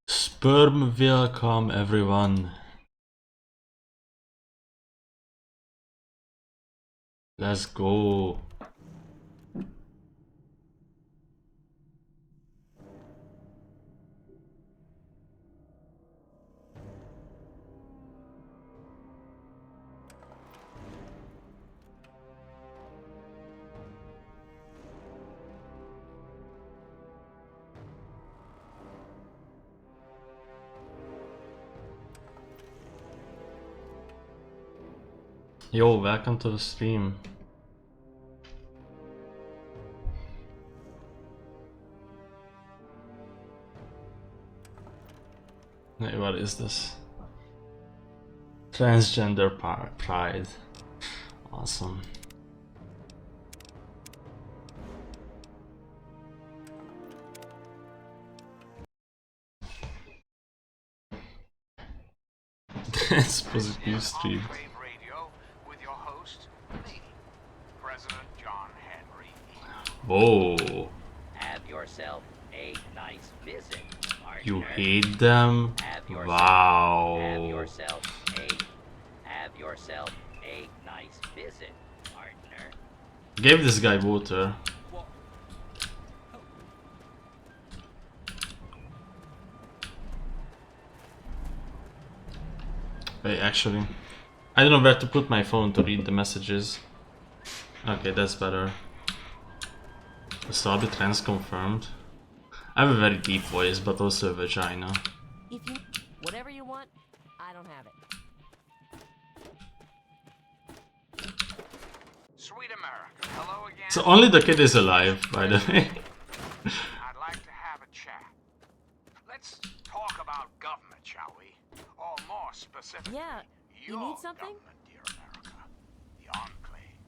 Sperm welcome everyone. Let's go. Yo, welcome to the stream. Hey, what is this? Transgender pride. Awesome. It's positive stream. Whoa. Have yourself a nice visit, partner. You hate them? Wow. Have yourself a nice visit, partner. Gave this guy water. Wait, actually, I don't know where to put my phone to read the messages. Okay, that's better. Wasabi trans confirmed. I have a very deep voice, but also a vagina. If you whatever you want, I don't have it. Sweet America, hello again. So only the kid is alive, by the way. I'd like to have a chat. Let's talk about government, shall we? Or more specifically, Yeah, you your need something? government, dear America. The Enclave.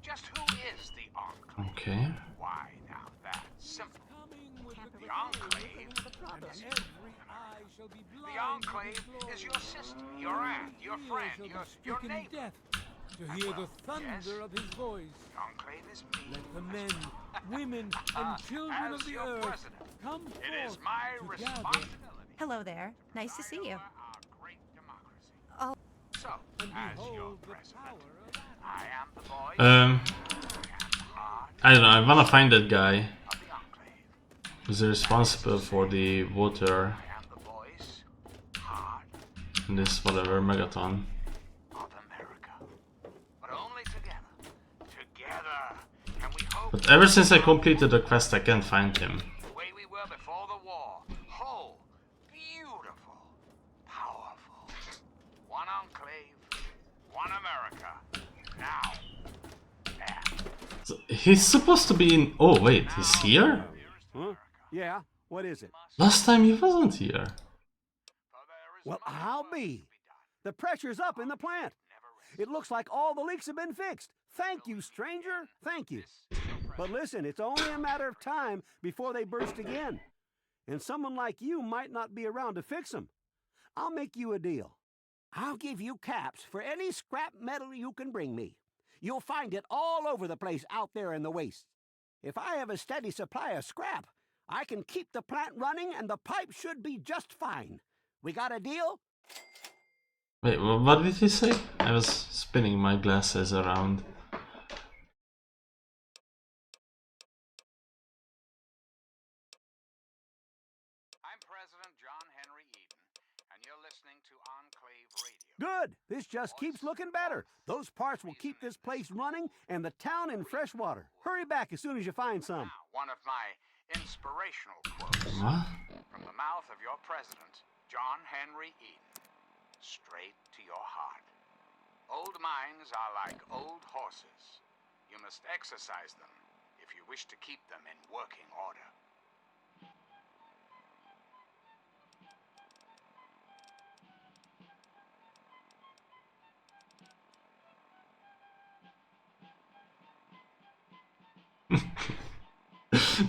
Just who is the Enclave? Okay. Why now, that's simple. The Enclave The Enclave is your sister, your aunt, your friend, your neighbor. To hear the thunder of his voice. The Enclave is me. Let the men, women, and children As of the your earth president, come it is forth my to responsibility. Hello there. Nice to see you. Our great democracy. Oh. So, and as your behold the president, power of I am the voice Um, I am the heart I don't know. I wanna find that guy of the Enclave. who's responsible for the water I am the voice, heart in this whatever megaton. of America. But only together. Together can we hope But ever since I completed the quest, I can't find him. the way we were before the war. Whole, beautiful, powerful. One Enclave, one America. Now, and So he's supposed to be in. Oh wait, he's here? Huh? Yeah, what is it? Last time he wasn't here. Well, I'll be. The pressure's up in the plant. It looks like all the leaks have been fixed. Thank you, stranger. Thank you. But listen, it's only a matter of time before they burst again. And someone like you might not be around to fix them. I'll make you a deal. I'll give you caps for any scrap metal you can bring me. You'll find it all over the place out there in the waste. If I have a steady supply of scrap, I can keep the plant running and the pipe should be just fine. We got a deal? Wait, what did he say? I was spinning my glasses around. I'm President John Henry Eden, and you're listening to Enclave Radio. Good. This just keeps looking better. Those parts will keep this place running and the town in fresh water. Hurry back as soon as you find some. Now, one of my inspirational quotes What? from the mouth of your president, John Henry Eden. Straight to your heart. Old mines are like old horses. You must exercise them if you wish to keep them in working order.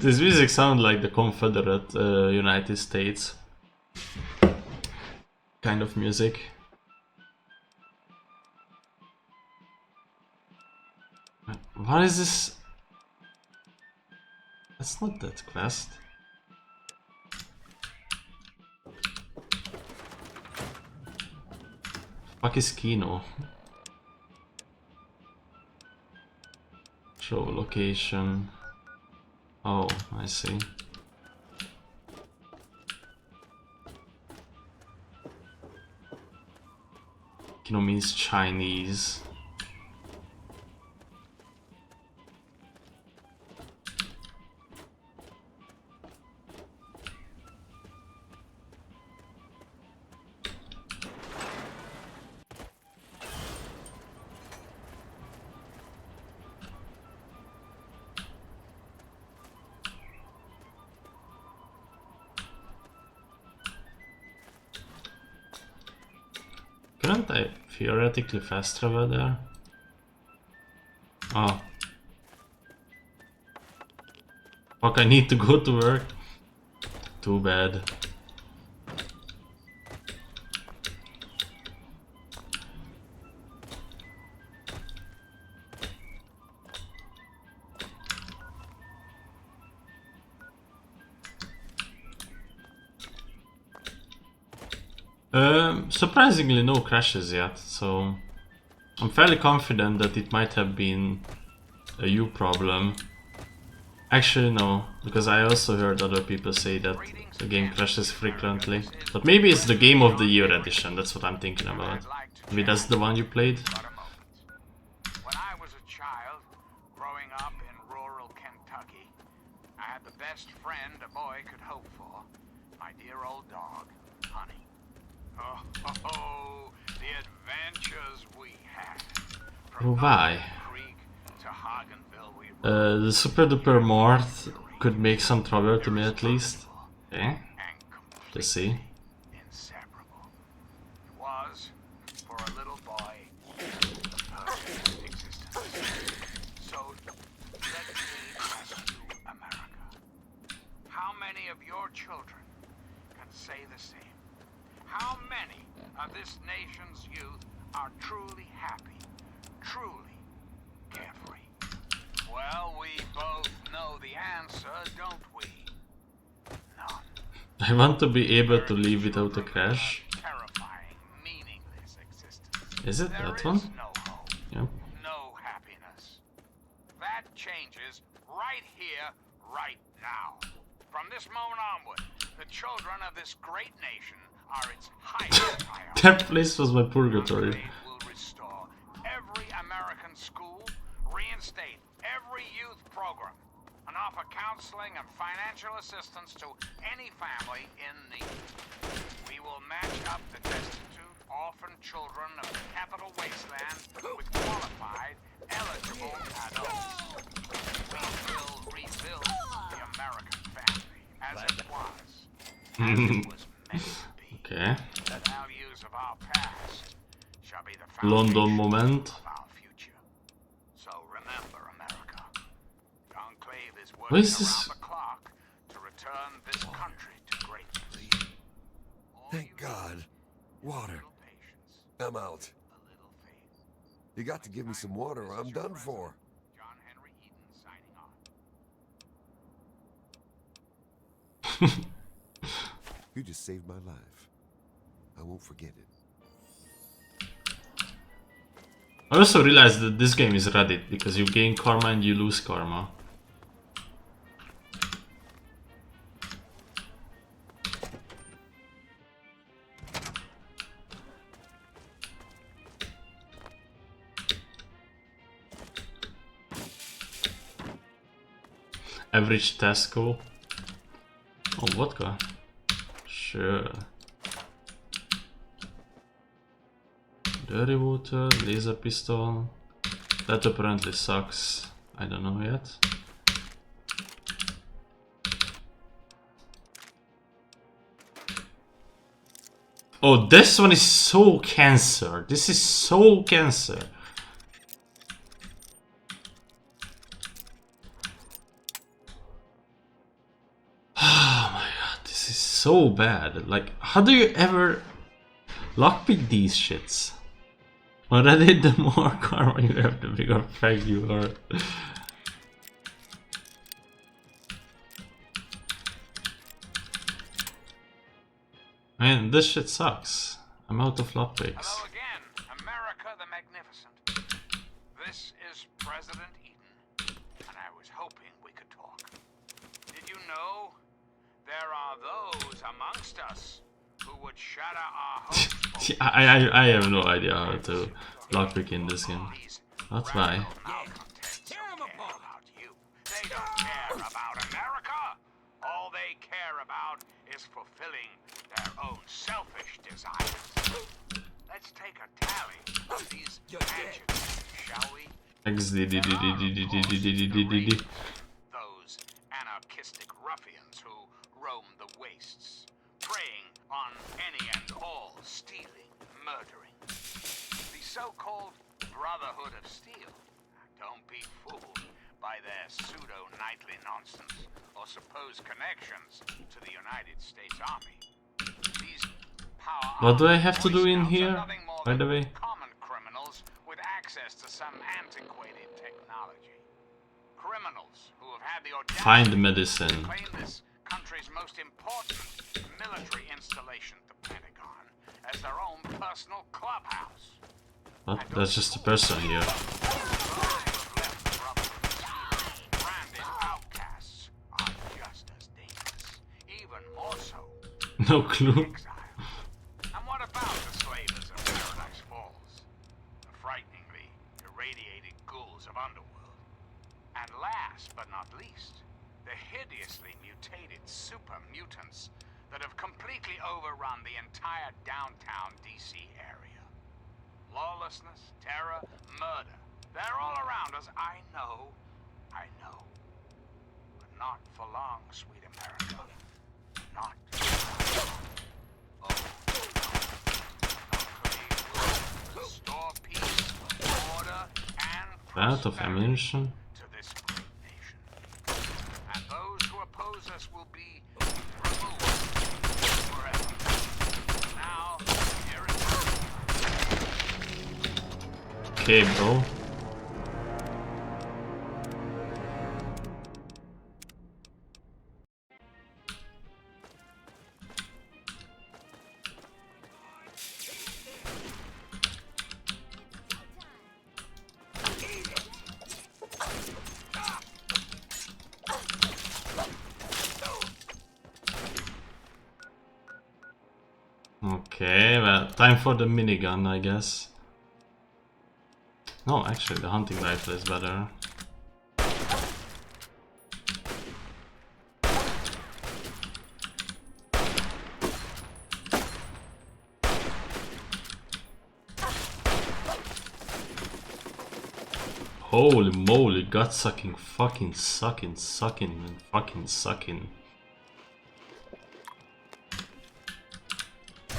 This music sounds like the Confederate United States kind of music. What is this? That's not that quest. Fuck is Kino? Show location. Oh, I see. Kino means Chinese. Couldn't I theoretically fast travel there? Oh. Fuck, I need to go to work. Too bad. Surprisingly no crashes yet, so I'm fairly confident that it might have been a you problem. Actually no, because I also heard other people say that the game crashes frequently. But maybe it's the Game of the Year edition, that's what I'm thinking about. Maybe that's the one you played? When I was a child, growing up in rural Kentucky, I had the best friend a boy could hope for. My dear old dog, Honey. Oh, the adventures we had. Oh, why? Creek to Hagenville, we The super duper Morth could make some trouble to me at least. Okay, and let's see. inseparable. It was, for a little boy, the perfect existence. So, let me ask you, America. How many of your children can say the same? How many of this nation's youth are truly happy, truly carefree? Well, we both know the answer, don't we? None. I want to be able to leave without a crash. Terrifying, meaningless existence. Is it There that is one? no hope, Yep. no happiness. That changes right here, right now. From this moment onward, the children of this great nation are its highest priority. That place was my purgatory. Trade will restore every American school, reinstate every youth program, and offer counseling and financial assistance to any family in need. We will match up the destitute, orphan children of the capital wasteland with qualified, eligible adults. We will rebuild the American family as it was, as it was meant to be. Okay. The values of our past shall be the London foundation moment. of our future. So remember, America, Conclave is What working is this? around the clock to return this country to greatness. All Thank you God. need is Water. a little patience, I'm out. a little faith. You got to give me some water or I'm done for. John Henry Eden signing off. You just saved my life. I won't forget it. I also realized that this game is Reddit because you gain karma and you lose karma. Average Tesco. Oh, vodka. Sure. Dirty water, laser pistol. That apparently sucks. I don't know yet. Oh, this one is so cancer. This is so cancer. Oh my god, this is so bad. Like, how do you ever lockpick these shits? Already, the more karma you have, the bigger fag you are. Man, this shit sucks. I'm out of lockpicks. Hello again. America the Magnificent. This is President Eden, and I was hoping we could talk. Did you know there are those amongst us who would shatter our hopes? I have no idea how to lockpick in this game. That's why. Tear them apart. About you. They don't care about America. All they care about is fulfilling their own selfish desires. Let's take a tally of these adjectives, shall we? Those anarchistic ruffians who roam the wastes, preying on any and all, stealing, murdering. The so-called Brotherhood of Steel. Don't be fooled by their pseudo-knightly nonsense or supposed connections to the United States Army. These power What do I have to do in Boy Scouts are here, nothing more by the than way? common criminals with access to some antiquated technology. Criminals who have had the audacity Find to medicine. claim this country's most important military installation, the Pentagon, as their own personal clubhouse. What? That's just a person here. Branded outcasts are just as dangerous, even more so. No clue. Exile. And what about the slavers of Paradise Falls? The frighteningly irradiated ghouls of Underworld. And last but not least, the hideously mutated super mutants that have completely overrun the entire downtown DC area. Lawlessness, terror, murder. They're all around us. I know. But not for long, sweet America. Not for long. Oh, no. Restore peace, order, and Out of prosperity ammunition. to this great nation. And those who oppose us will be removed forever. Now, here it is. Okay, bro. Okay, well, time for the minigun, I guess. No, actually, the hunting rifle is better. Holy moly, gut sucking, fucking sucking, and fucking sucking.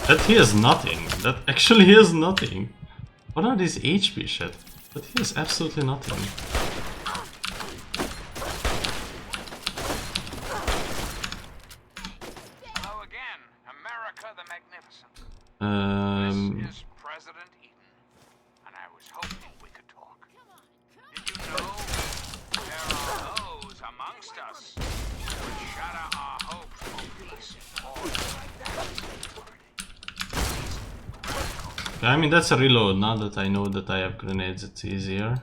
That heals nothing. That actually heals nothing. What are these HP shit? That heals absolutely nothing. Hello again, America the Magnificent. This is President Eden, and I was hoping we could talk. Did you know there are those amongst us who would shatter our hopes for peace, order, and security? I mean, that's a reload. Now that I know that I have grenades, it's easier.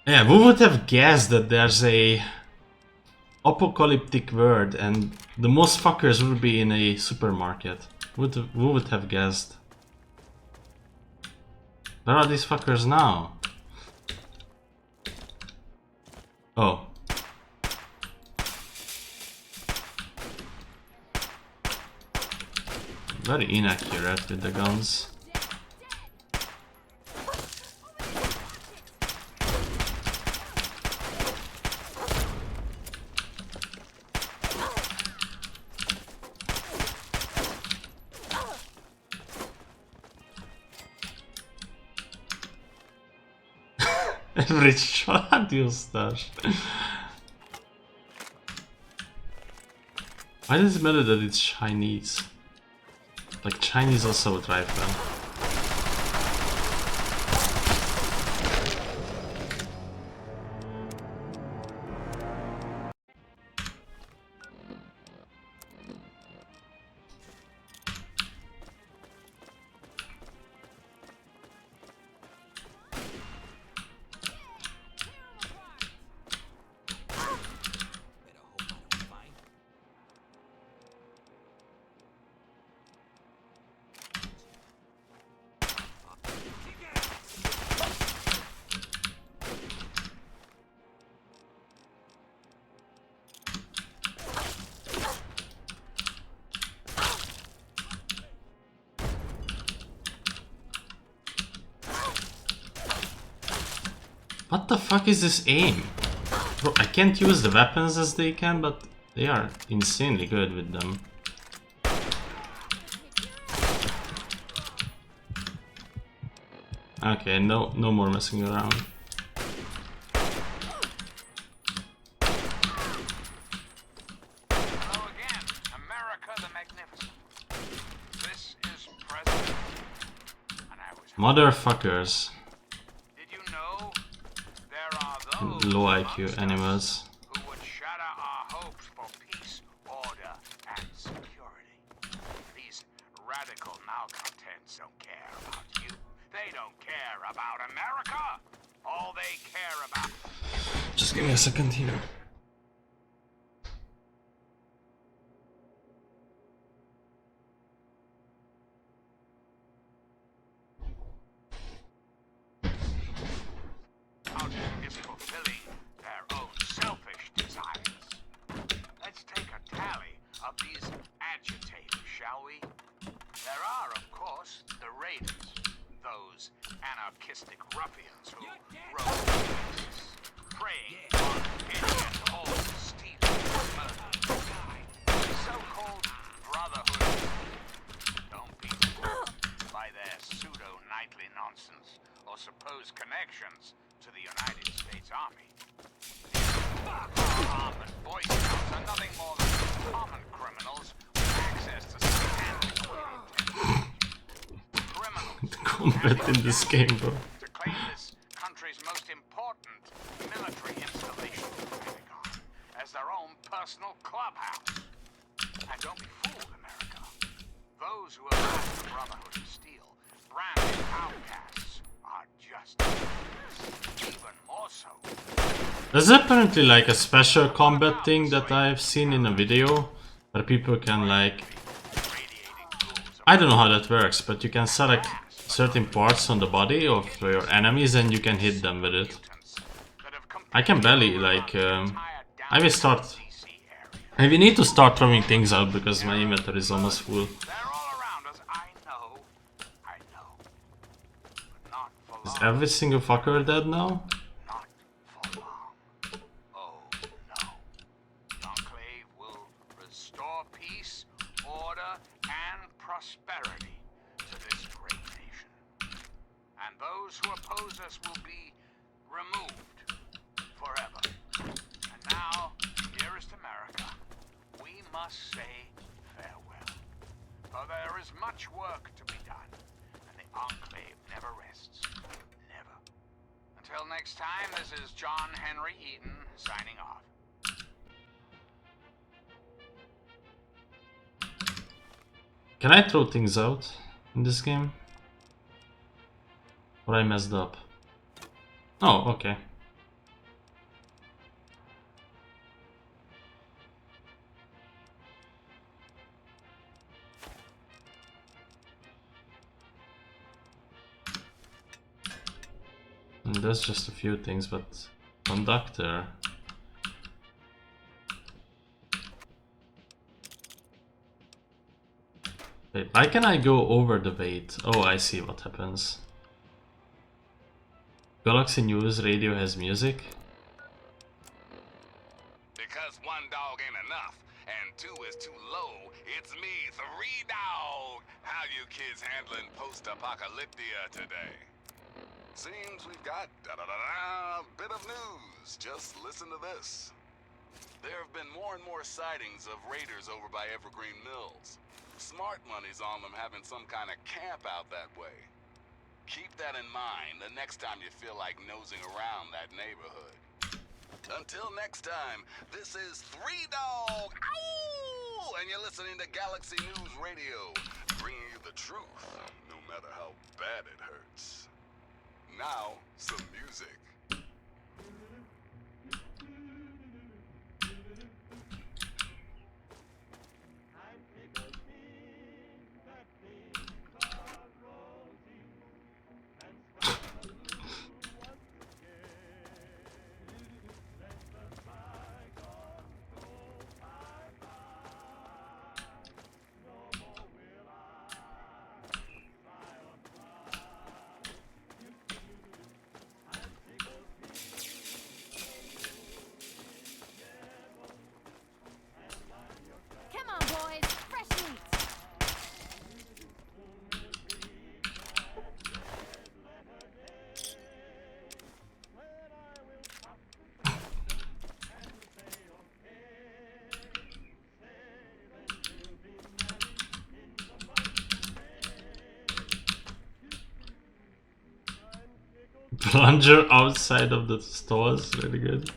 Yeah, who would have guessed that there's a apocalyptic world and the most fuckers would be in a supermarket? Who would have guessed? Where are these fuckers now? Oh. Very inaccurate with the guns. Every shot you stash. Why does it matter that it's Chinese? Like, Chinese also drive well. What the fuck is this aim? Bro, I can't use the weapons as they can, but they are insanely good with them. Okay, no more messing around. Hello again, America the Magnificent. This is President. And I was Motherfuckers. Did you know there are And those low amongst IQ us animals. who would shatter our hopes for peace, order, and security? These radical malcontents don't care about you. They don't care about America. All they care about. Just give me a second here. Is fulfilling their own selfish desires. Let's take a tally of these agitators, shall we? There are, of course, the raiders, those anarchistic ruffians who roam the places, preying on any and all stealing, murder, the so-called brotherhood. Don't be fooled by their pseudo-knightly nonsense or supposed connections to the United States Army. Armored Boy Scouts are nothing more than common criminals with access to criminals. The combat in this game, bro. To claim this country's most important military installation, the Pentagon, as their own personal clubhouse. And don't be fooled, America. Those who have left the Brotherhood of Steel, branded outcasts, are just even more so. There's apparently like a special combat thing that I've seen in a video where people can like, I don't know how that works, but you can select certain parts on the body of your enemies and you can hit them with it. I can barely like, I will start, I will need to start throwing things out because my inventory is almost full. They're all around us, I know. But not for Is long. every single fucker dead now? Not for long. Oh, no. The Enclave will restore peace, order, and prosperity to this great nation. And those who oppose us will be removed forever. And now, dearest America, we must say farewell. For there is much work to be done, and the Enclave never rests. Never. Until next time, this is John Henry Eaton signing off. Can I throw things out in this game? Or I messed up? Oh, okay. And there's just a few things, but conductor. Wait, why can I go over the bait? Oh, I see what happens. Galaxy News Radio has music. Because one dog ain't enough, and two is too low, it's me, 3Dog. How you kids handling post-apocalyptia today? Seems we've got a bit of news. Just listen to this. There have been more and more sightings of raiders over by Evergreen Mills. Smart money's on them having some kind of camp out that way. Keep that in mind the next time you feel like nosing around that neighborhood. Until next time, this is 3Dog, ow! And you're listening to Galaxy News Radio, bringing you the truth, no matter how bad it hurts. Now, some music. plunger outside of the stores, really good.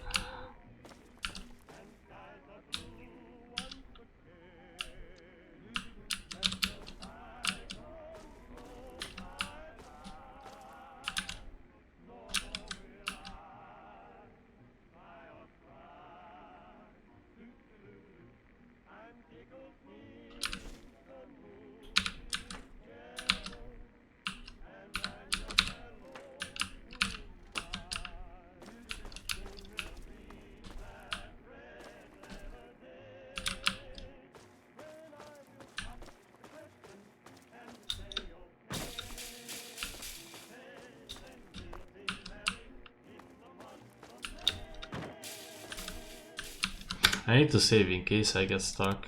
I need to save in case I get stuck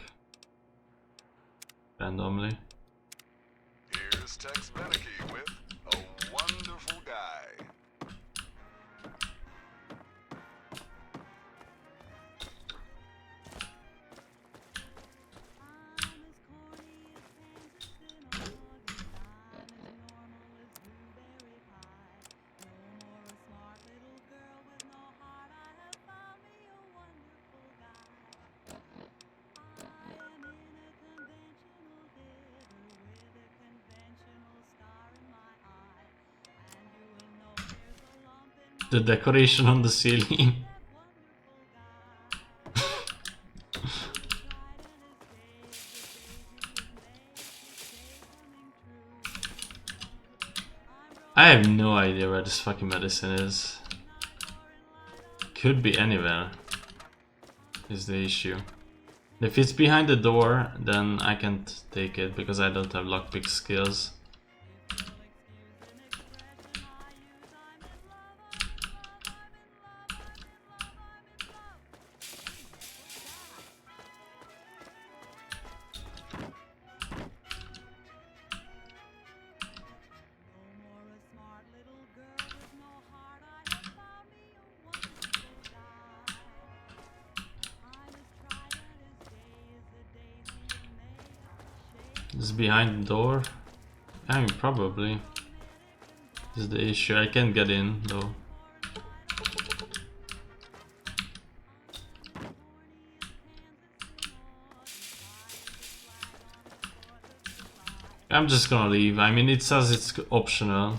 randomly. Here's Tex Beneke with A Wonderful Guy. The decoration on the ceiling. I have no idea where this fucking medicine is. Could be anywhere, is the issue. If it's behind the door, then I can't take it because I don't have lockpick skills. Is behind the door? I mean, probably. This is the issue. I can't get in though. I'm just gonna leave. I mean, it says it's optional.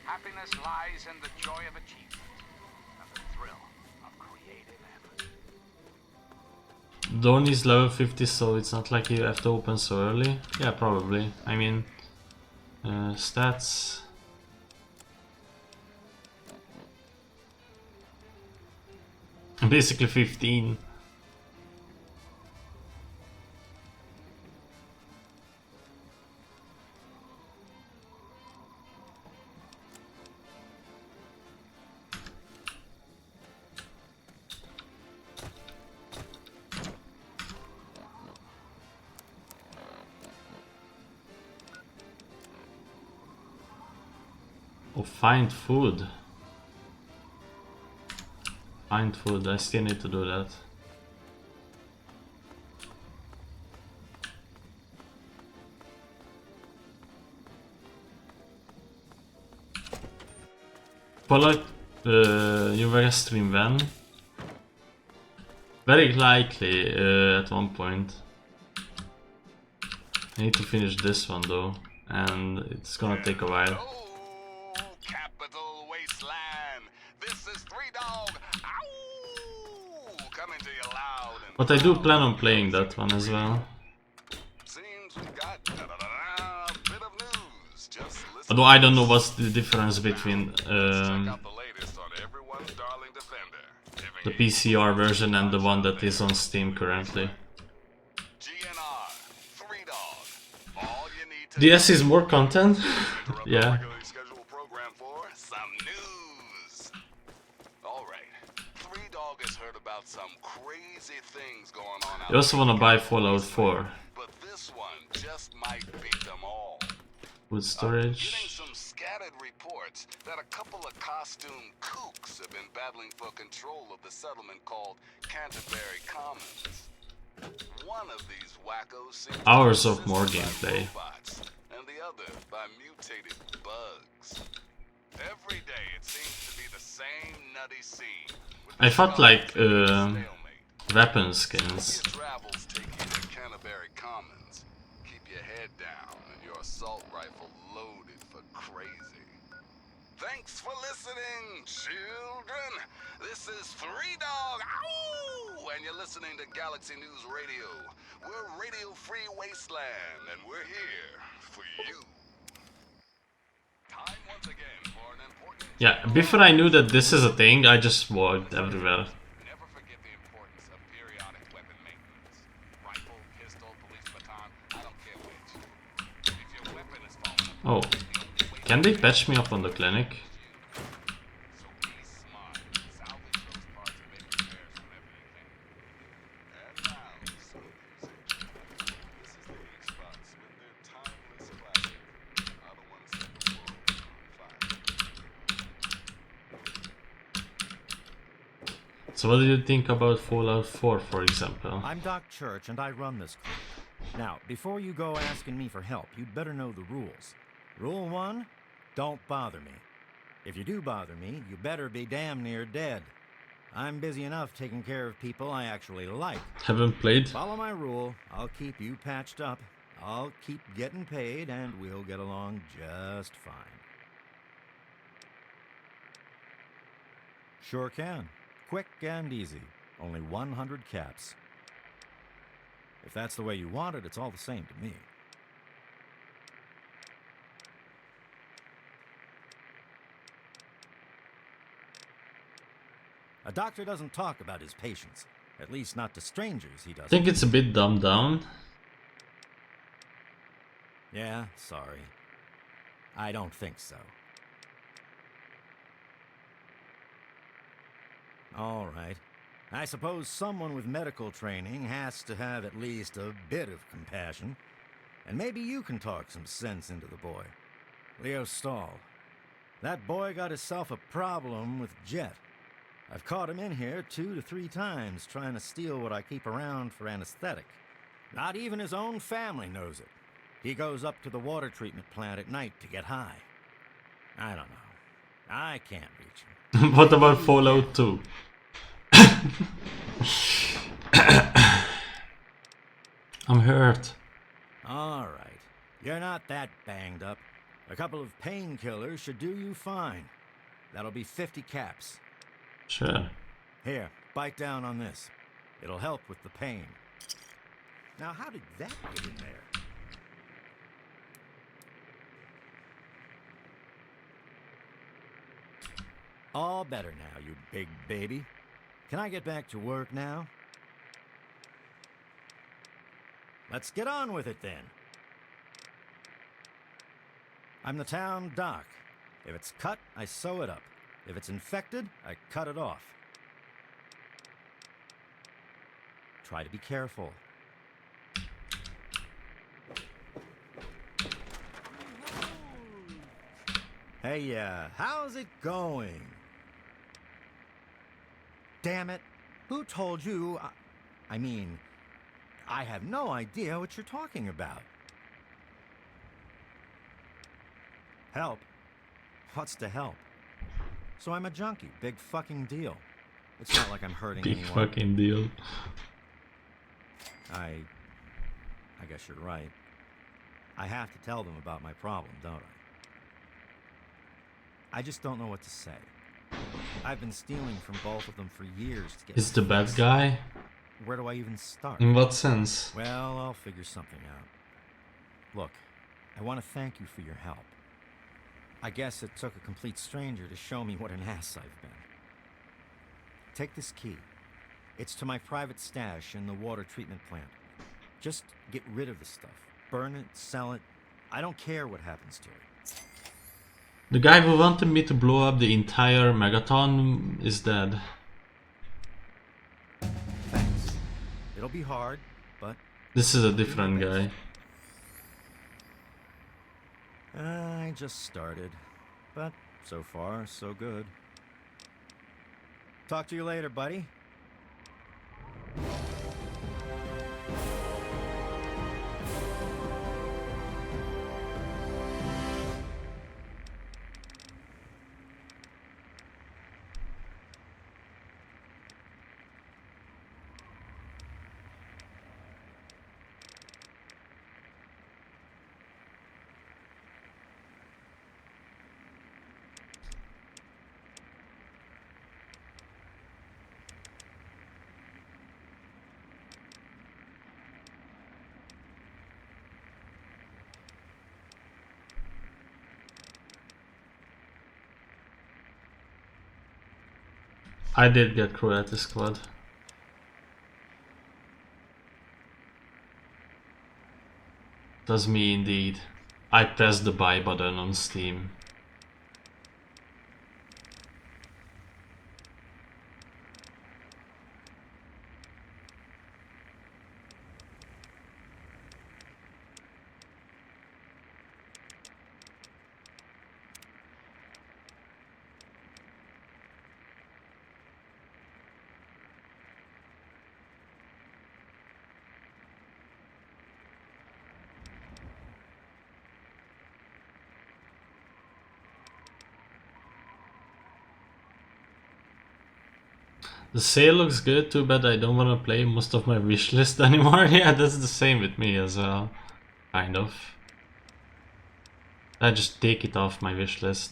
Happiness lies in the joy of achievement and the thrill of creative effort. Dawn is level 50, so it's not like you have to open so early. Yeah, probably. I mean, stats. Basically 15. Oh, find food. Find food, I still need to do that. Pollock, you were a stream when? Very likely at one point. I need to finish this one though, and it's gonna take a while. Capital Wasteland. This is Three Dog. Ow! Coming to you loud. But I do plan on playing that one as well. Seems we've got a bit of news. Just listen. Although I don't know what's the difference between Check out the latest on everyone's darling defender. the PCR version and the one that is on Steam currently. GNR DS is more content. Yeah. Regularly scheduled program for some news. All right. Three Dog has heard about some crazy things going on out You also there. wanna buy Fallout 4. But this one just might beat them all. With Getting storage. some scattered reports that a couple of costume kooks have been battling for control of the settlement called Canterbury Commons. One of these wackos seems to Hours be of more assisted by gameplay. robots, and the other by mutated bugs. Every day it seems to be the same nutty scene. with I the thought like stalemate. weapon skins. Your travels take you to Canterbury Commons. Keep your head down and your assault rifle loaded for crazy. Thanks for listening, children. This is Three Dog, ow! And you're listening to Galaxy News Radio. We're Radio Free Wasteland, and we're here for you. Time once again for an important... Yeah, before I knew that this is a thing, I just walked everywhere. Never forget the importance of periodic weapon maintenance. Rifle, pistol, police baton, I don't care which. If your weapon is falling apart, Oh, can they patch me up on the clinic? so be smart. Salvage those parts and make repairs whenever you can. And now, some music. This is the H-Spots with their timeless classic. I don't want to set the world on fire. So what do you think about Fallout 4, for example? I'm Doc Church, and I run this crew. Now, before you go asking me for help, you'd better know the rules. Rule 1, don't bother me. If you do bother me, you better be damn near dead. I'm busy enough taking care of people I actually like. Haven't played? Follow my rule, I'll keep you patched up, I'll keep getting paid, and we'll get along just fine. Sure can. Quick and easy. Only 100 caps. If that's the way you want it, it's all the same to me. A doctor doesn't talk about his patients. At least not to strangers, he I doesn't. think it's a bit dumbed down. Yeah, sorry. I don't think so. All right. I suppose someone with medical training has to have at least a bit of compassion. And maybe you can talk some sense into the boy. Leo Stahl. That boy got himself a problem with Jet. I've caught him in here 2 to 3 times trying to steal what I keep around for anesthetic. Not even his own family knows it. He goes up to the water treatment plant at night to get high. I don't know. I can't reach him. What about Fallout 2? I'm hurt. All right. You're not that banged up. A couple of painkillers should do you fine. That'll be 50 caps. Sure. Here, bite down on this. It'll help with the pain. Now, how did that get in there? All better now, you big baby. Can I get back to work now? Let's get on with it then. I'm the town doc. If it's cut, I sew it up. If it's infected, I cut it off. Try to be careful. Hey, how's it going? Damn it. Who told you? I mean, I have no idea what you're talking about. Help? What's to help? So I'm a junkie. Big fucking deal. It's not like I'm hurting Big anyone. fucking deal. I guess you're right. I have to tell them about my problem, don't I? I just don't know what to say. I've been stealing from both of them for years to get... Is the bad guy? Where do I even start? In what sense? Well, I'll figure something out. Look, I want to thank you for your help. I guess it took a complete stranger to show me what an ass I've been. Take this key. It's to my private stash in the water treatment plant. Just get rid of the stuff. Burn it, sell it. I don't care what happens to it. The guy who wanted me to blow up the entire Megaton is dead. Thanks. It'll be hard, but... This is a different guy. I just started. But so far, so good. Talk to you later, buddy. I did get Cruelty Squad. Does me indeed. I pressed the buy button on Steam. The sale looks good, too bad I don't want to play most of my wishlist anymore. Yeah, that's the same with me as well. Kind of. I just take it off my wishlist.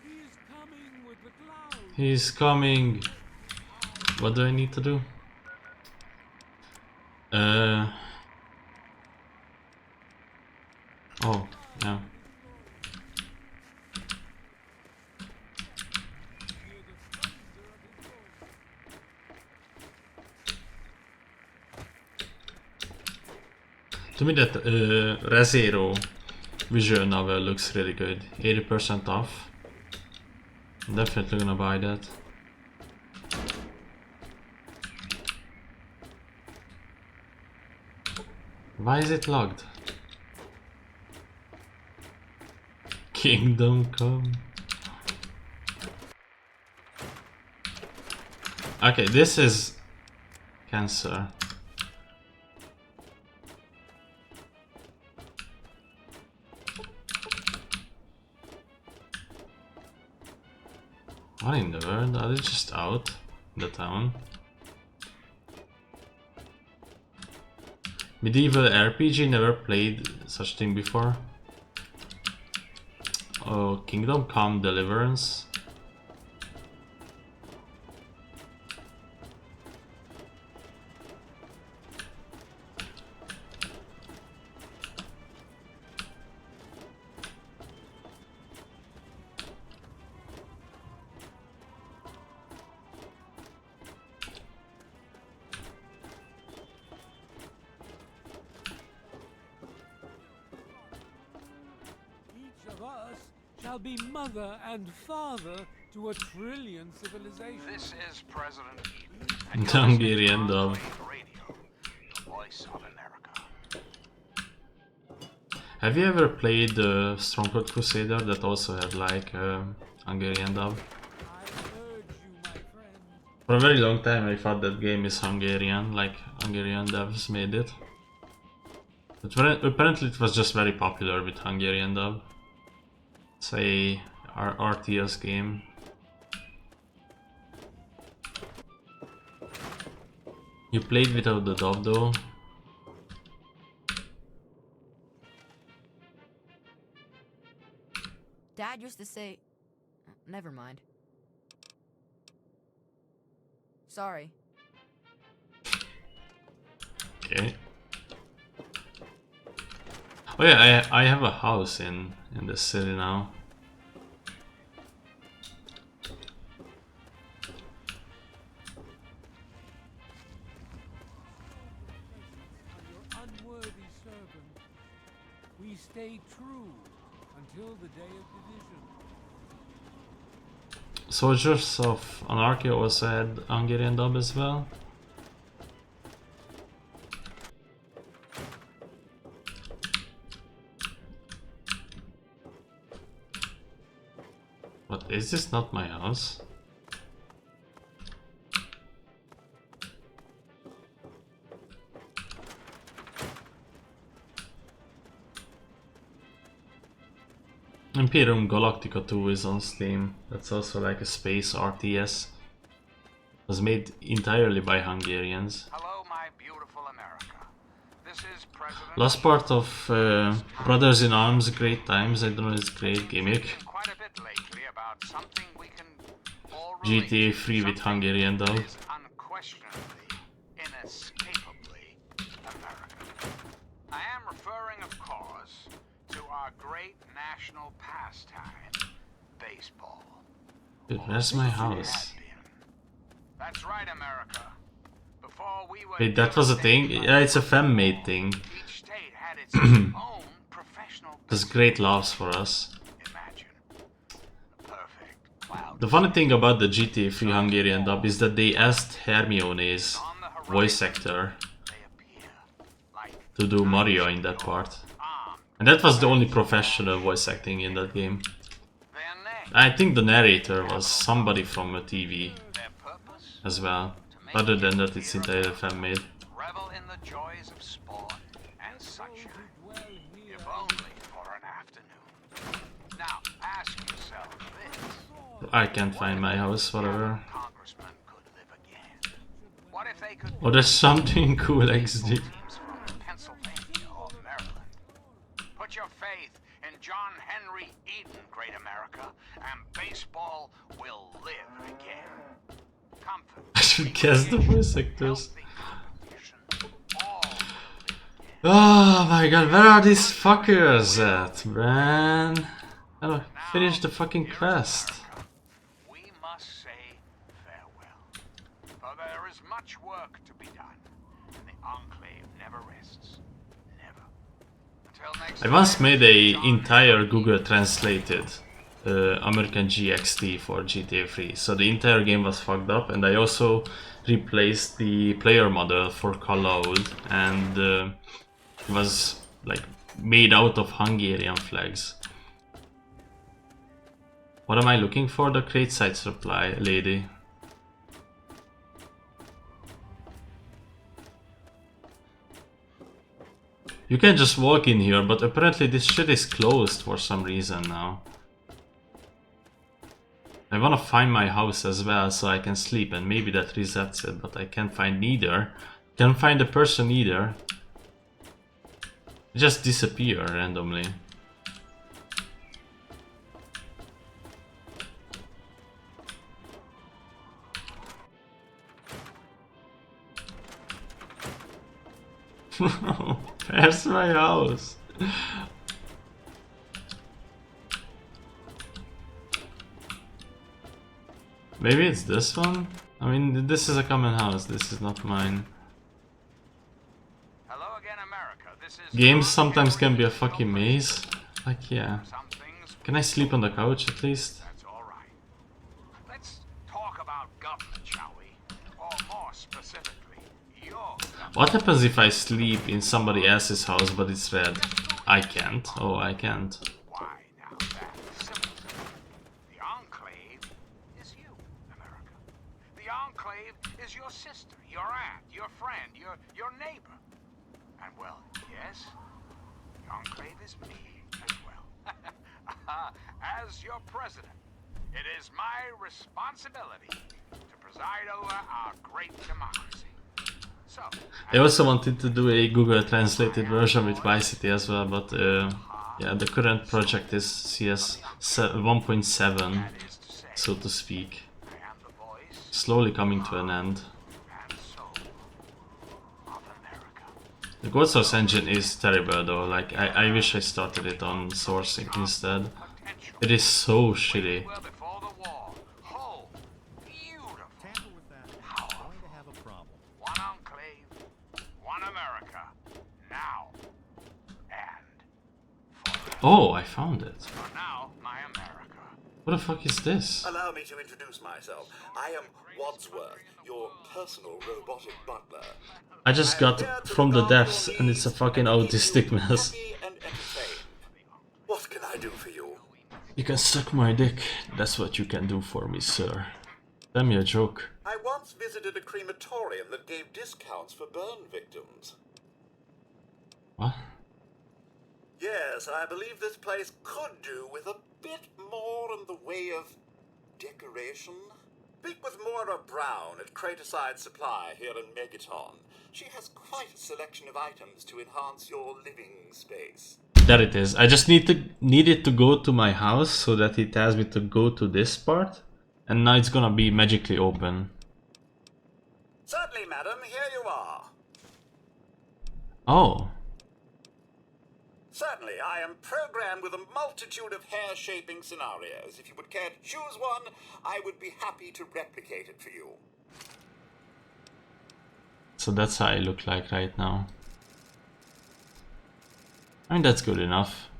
He's coming with the clouds. He's coming. What do I need to do? Oh, yeah. To me that Re:Zero visual novel looks really good. 80% off. I'm definitely gonna buy that. Why is it logged? Kingdom Come. Okay, this is Cancer. What in the world? Are they just out in the town? Medieval RPG, never played such thing before. Oh, Kingdom Come Deliverance. Each of us shall be mother and father to a trillion civilizations. This is President Eden. The And you're Hungarian listening to dub. Enclave Radio, the voice of America. Have you ever played the Stronghold Crusader that also had like Hungarian dub? I urge you, my friend. For a very long time I thought that game is Hungarian, like Hungarian devs made it. But apparently it was just very popular with Hungarian dub. It's a RTS game. You played without the dub though? Dad used to say... Never mind. Sorry. Okay. Oh yeah, I have a house in the city now. Unworthy servant. We stay true until the day of division. Soldiers of Anarchy also had Hungarian dub as well. But is this not my house? Imperium Galactica 2 is on Steam. That's also like a space RTS. It was made entirely by Hungarians. Hello, my beautiful America. This is President. Last part of Brothers in Arms, Great Times. I don't know, it's a great gimmick. Quite a bit lately about something we can all GTA 3 with Hungarian dub. is unquestionably, inescapably American. I am referring, of course, to our great national pastime, baseball. Dude, where's my house? That's right, America. Before we were Wait, that was a thing? Yeah, it's a fan-made thing. each state had its own professional. There's great laughs for us. Imagine the perfect cloud The funny thing about the GTA 3 Hungarian dub is that they asked Hermione's voice actor to do Mario in that part. And that was the only professional voice acting in that game. I think the narrator was somebody from a TV as well. Other than that, it's entirely fan-made. revel in the joys of sport and sunshine, if only for an afternoon. Now, ask yourself this. I can't find my house, whatever. Congressman could live again. What if they could Oh, there's something cool XD. teams from Pennsylvania or Maryland? Put your faith in John Henry Eden, great America, and baseball will live again. Comfort. I should guess the voice actors. Healthy competition. All will live again. Oh my god, where are these fuckers at, man? Oh, finish the fucking quest. We must say farewell. For there is much work to be done, and the Enclave never rests. Never. Until next I once time, made a John entire Google translated American GXT for GTA 3, so the entire game was fucked up, and I also replaced the player model for Coloud, and it was like made out of Hungarian flags. What am I looking for? The crate site supply lady. You can just walk in here, but apparently this shit is closed for some reason now. I wanna find my house as well so I can sleep, and maybe that resets it, but I can't find neither. Can't find the person either. They just disappear randomly. Where's my house? Maybe it's this one? I mean, this is a common house, this is not mine. Hello again, America. This is Games sometimes can be a fucking maze. Like, yeah. Some things Can I sleep on the couch at least? that's all right. Let's talk about government, shall we? Or more specifically, your government. What happens if I sleep in somebody else's house but it's red? I can't. Oh, I can't. Why now? That's simple. The Enclave is you, America. The Enclave is your sister, your aunt, your friend, your neighbor. And well, yes, the Enclave is me as well. As your president, it is my responsibility to preside over our great democracy. So, I also wanted to do a Google translated version with Vice City as well, but yeah, the current project is CS 1.7, so to speak. I am the voice Slowly coming to an end. and soul of America. The code source engine is terrible though, like I wish I started it on sourcing instead. It is so shitty. Well, before the war. Whole. Beautiful. Tamper with that, I'm going to have a problem. One enclave. One America. Now. And Oh, I found it. for now, my America. What the fuck is this? Allow me to introduce myself. I am Wadsworth, your personal robotic butler. I just got from the devs and it's a fucking autistic mess. Happy and entertained. What can I do for you? You can suck my dick. That's what you can do for me, sir. Tell me a joke. I once visited a crematorium that gave discounts for burn victims. What? Yes, I believe this place could do with a bit more in the way of decoration. Speak with Moira Brown at Craterside Supply here in Megaton. She has quite a selection of items to enhance your living space. There it is. I just need it to go to my house so that it tells me to go to this part. And now it's gonna be magically open. Certainly, madam, here you are. Oh. Certainly, I am programmed with a multitude of hair-shaping scenarios. If you would care to choose one, I would be happy to replicate it for you. So that's how I look like right now. I mean, that's good enough.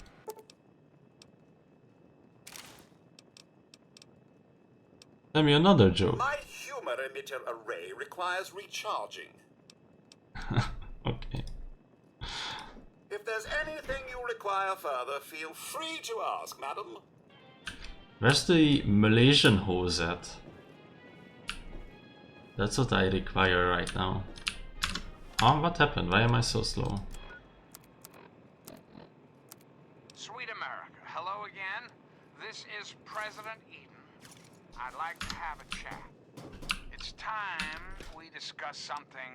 Tell me another joke. My humor emitter array requires recharging. Okay. If there's anything you require further, feel free to ask, madam. Where's the Malaysian hose at? That's what I require right now. Oh, what happened? Why am I so slow? Sweet America, hello again. This is President Eden. I'd like to have a chat. It's time we discuss something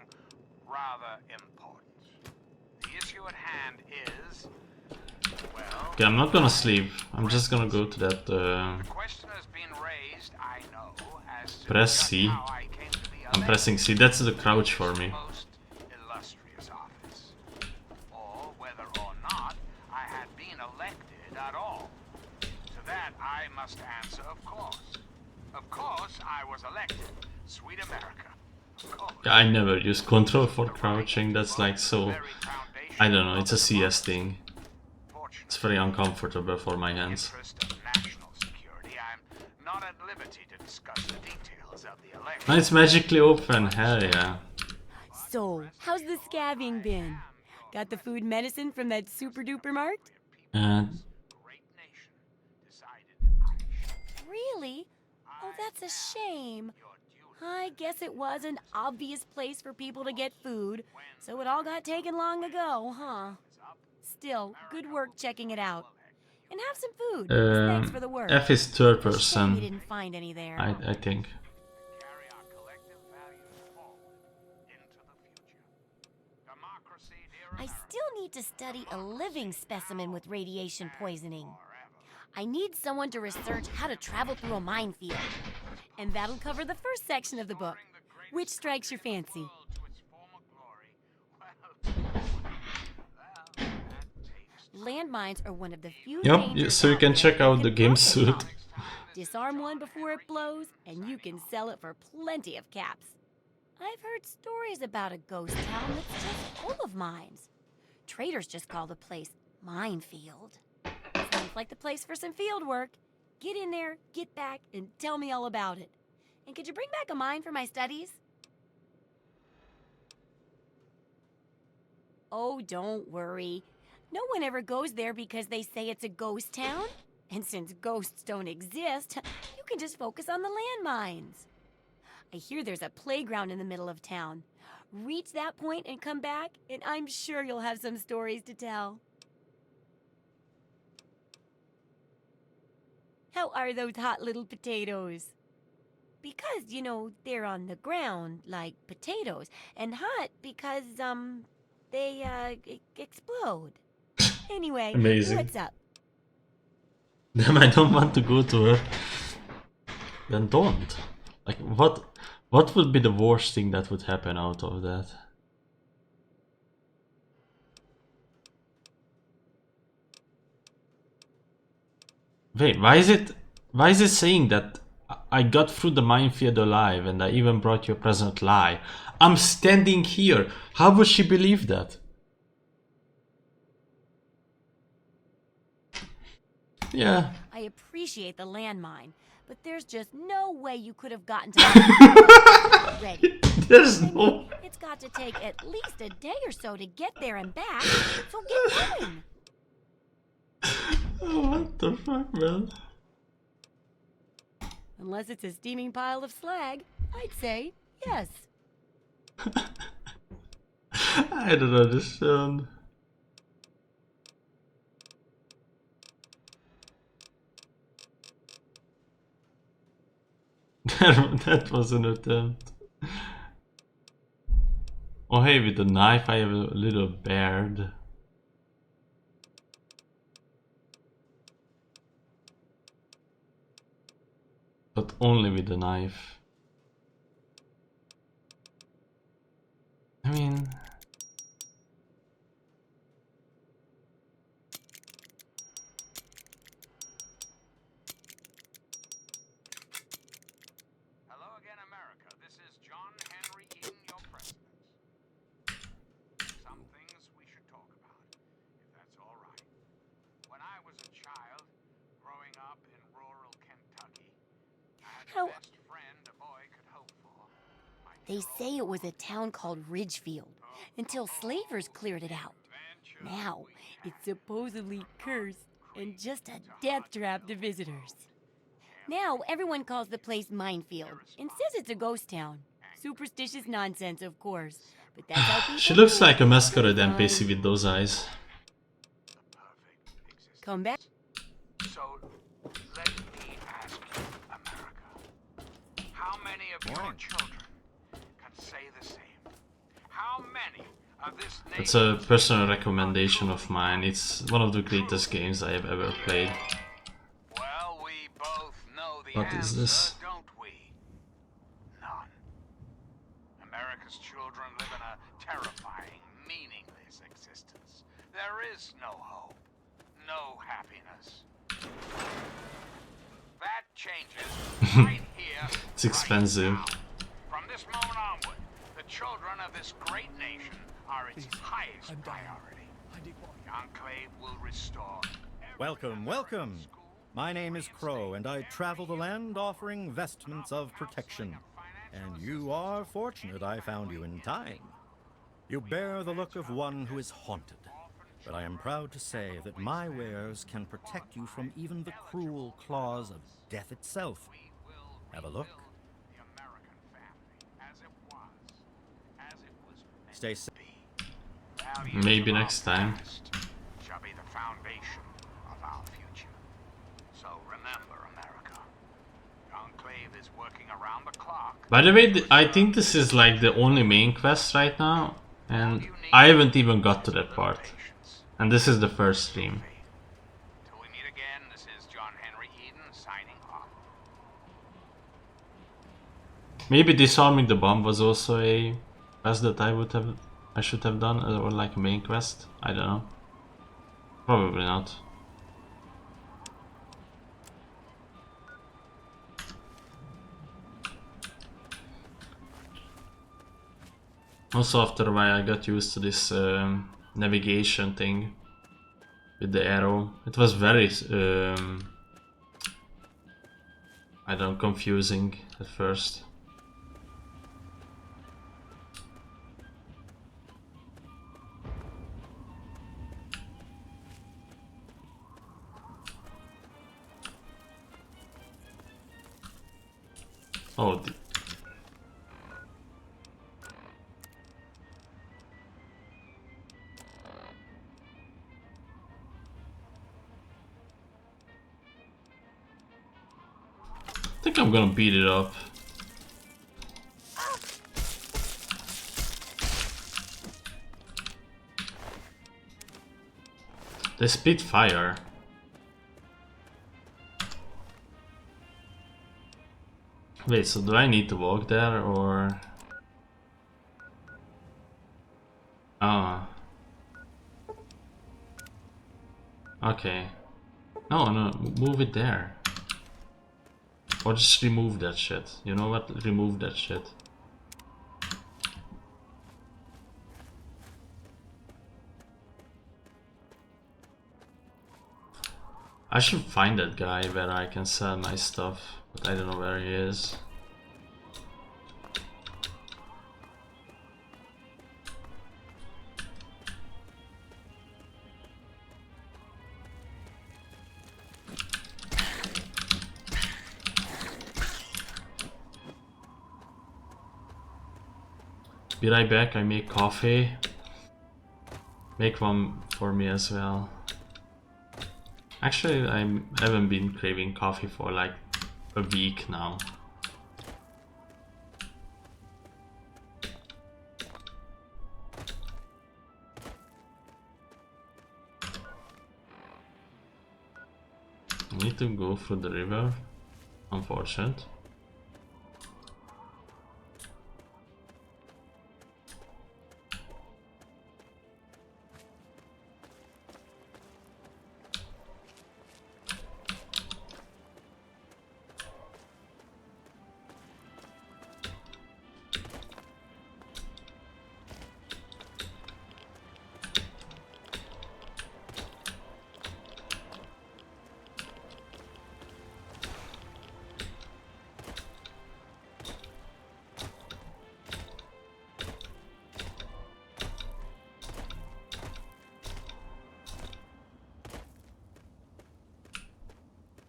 rather important. The issue at hand is, well... Okay, I'm not gonna sleep. I'm just gonna go to that The question has been raised, I know, as to press just C. how I came to be I'm pressing C. That's the crouch for me. most illustrious office, or whether or not I had been elected at all. To that I must answer, of course. Of course I was elected. Sweet America. Of course. I never use control for crouching. That's like so... I don't know, it's a CS thing. It's very uncomfortable for my hands. Interest of national security, I'm not at liberty to discuss the details of the election. Now it's magically open, hell yeah. So, how's the scabbing been? Got the food medicine from that super duper mart? And Great nation decided to punish Really? Oh, that's a shame. I guess it was an obvious place for people to get food, so it all got taken long ago, huh? Still, good work checking it out. And have some food. Thanks for the work. F is third Shame we person, didn't find any there. I think. carry our collective values forward into the future. Democracy, dear I America, still need to study a living specimen with radiation poisoning. I need someone to research how to travel through a minefield. And that'll cover the first section of the book. Which strikes your fancy? to its former glory. Well, Landmines are one of the few Yep, dangers so you out can there check that out can the game profit suit. from. Disarm one before it blows, and you can sell it for plenty of caps. I've heard stories about a ghost town that's just full of mines. Traders just call the place Minefield. Sounds like the place for some field work. Get in there, get back, and tell me all about it. And could you bring back a mine for my studies? Oh, don't worry. No one ever goes there because they say it's a ghost town. And since ghosts don't exist, you can just focus on the landmines. I hear there's a playground in the middle of town. Reach that point and come back, and I'm sure you'll have some stories to tell. How are those hot little potatoes? Because, you know, they're on the ground like potatoes. And hot because, they, explode. Anyway, Amazing. what's up? Damn, I don't want to go to her. Then don't. Like, what would be the worst thing that would happen out of that? Wait, why is it saying that I got through the minefield alive and I even brought you a present lie? I'm standing here. How would she believe that? Yeah. I appreciate the landmine, but there's just no way you could have gotten to my already. There's I mean, no... it's got to take at least a day or so to get there and back, so get going. Oh, what the fuck, man? Unless it's a steaming pile of slag, I'd say yes. I don't understand. That was an attempt. Oh hey, with the knife I have a little beard. But only with the knife. I mean... Hello again, America. This is John Henry Eden, your president. Some things we should talk about, if that's all right. When I was a child, growing up in rural Kentucky, I had the best friend a boy could hope for. They say it was a town called Ridgefield until slavers cleared it out. Now, it's supposedly cursed and just a death trap to visitors. Now, everyone calls the place Minefield and says it's a ghost town. Superstitious nonsense, of course, but that's how people She looks do like a it. masquerade NPC with those eyes. Come back. So, let me ask you, America. How many of your children can say the same? How many of this It's a personal recommendation of mine. It's one of the greatest games I have ever played. Well, we both know the What is this? don't we? None. America's children live in a terrifying, meaningless existence. There is no hope, no happiness. That changes right here. It's expensive. From this moment onward, the children of this great nation are its highest priority. The Enclave will restore. Welcome, welcome. My name is Crow, and I travel the land offering vestments of protection. And you are fortunate I found you in time. You bear the look of one who is haunted. But I am proud to say that my wares can protect you from even the cruel claws of death itself. Have a look. Stay safe. Maybe next time. Shall be the foundation of our future. So remember, America, the Enclave is working around the clock. By the way, I think this is like the only main quest right now, and I haven't even got to that part. And this is the first stream. Till we meet again, this is John Henry Eden signing off. Maybe disarming the bomb was also a quest that I should have done, or like a main quest. I don't know. Probably not. Also, after a while, I got used to this navigation thing with the arrow. It was very, I don't know, confusing at first. Oh, I think I'm gonna beat it up. They spit fire. Wait, so do I need to walk there or... Ah. Okay. No, no, move it there. Or just remove that shit. You know what? Remove that shit. I should find that guy where I can sell my stuff, but I don't know where he is. Be right back, I make coffee. Make one for me as well. Actually, I haven't been craving coffee for like a week now. I need to go through the river. Unfortunate.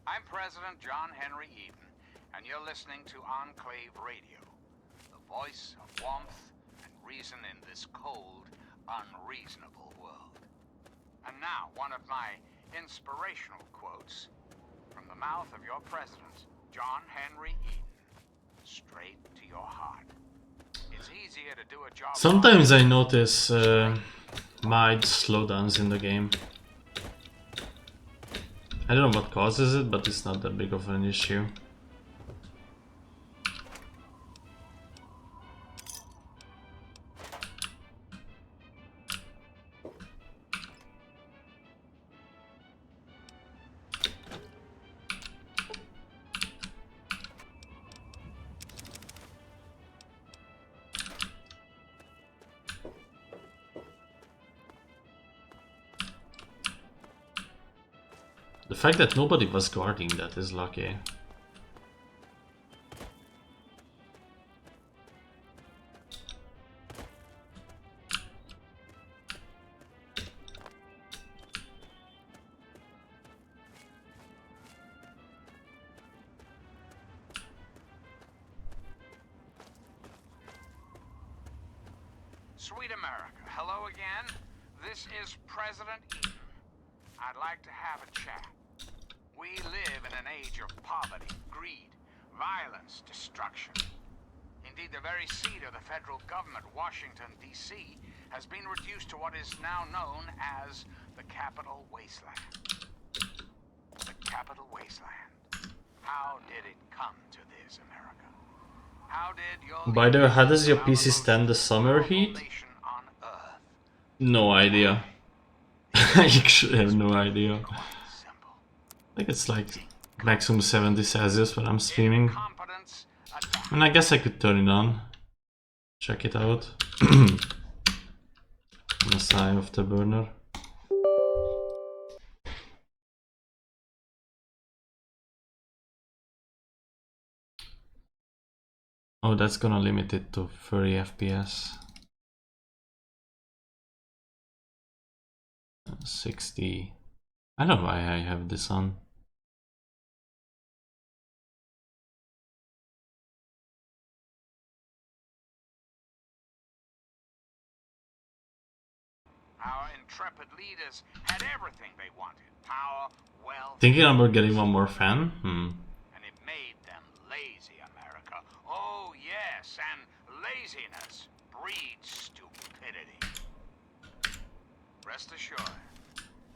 I'm President John Henry Eden, and you're listening to Enclave Radio, the voice of warmth and reason in this cold, unreasonable world. And now, one of my inspirational quotes from the mouth of your president, John Henry Eden, straight to your heart. It's easier to do a job. Sometimes I notice mild slowdowns in the game. I don't know what causes it, but it's not that big of an issue. The fact that nobody was guarding that is lucky. Sweet America, hello again. This is President Eden. I'd like to have a chat. We live in an age of poverty, greed, violence, destruction. Indeed, the very seat of the federal government, Washington, D.C., has been reduced to what is now known as the Capital Wasteland. The Capital Wasteland. How did it come to this, America? How did your... By the way, how does your PC stand the summer heat? No idea. I actually have no idea. I think it's like maximum 70 Celsius when I'm streaming. And I guess I could turn it on. Check it out. On the side of the burner. Oh, that's gonna limit it to 30 FPS. 60. I don't know why I have this on. Our intrepid leaders had everything they wanted. Power, wealth... Thinking about getting one more fan? And it made them lazy, America. Oh, yes, and laziness breeds stupidity. Rest assured,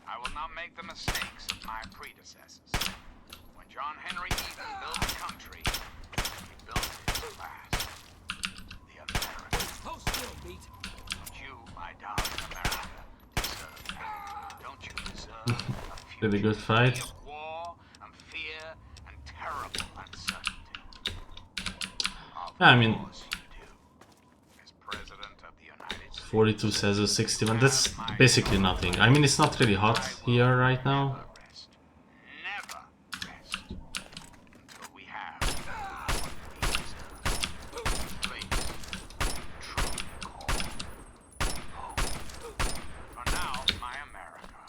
I will not make the mistakes of my predecessors. When John Henry Eden built the country, he built it to last. The American. Hold still, Pete. You, my darling America, deserve that. Don't you deserve a Really good fight. war Yeah, I mean, Of course you do. As President of the United States, 42 says a 61. That's basically nothing. I mean, it's not really hot here right now. never rest until we have what needs done. Please, truly call home. For now, my America.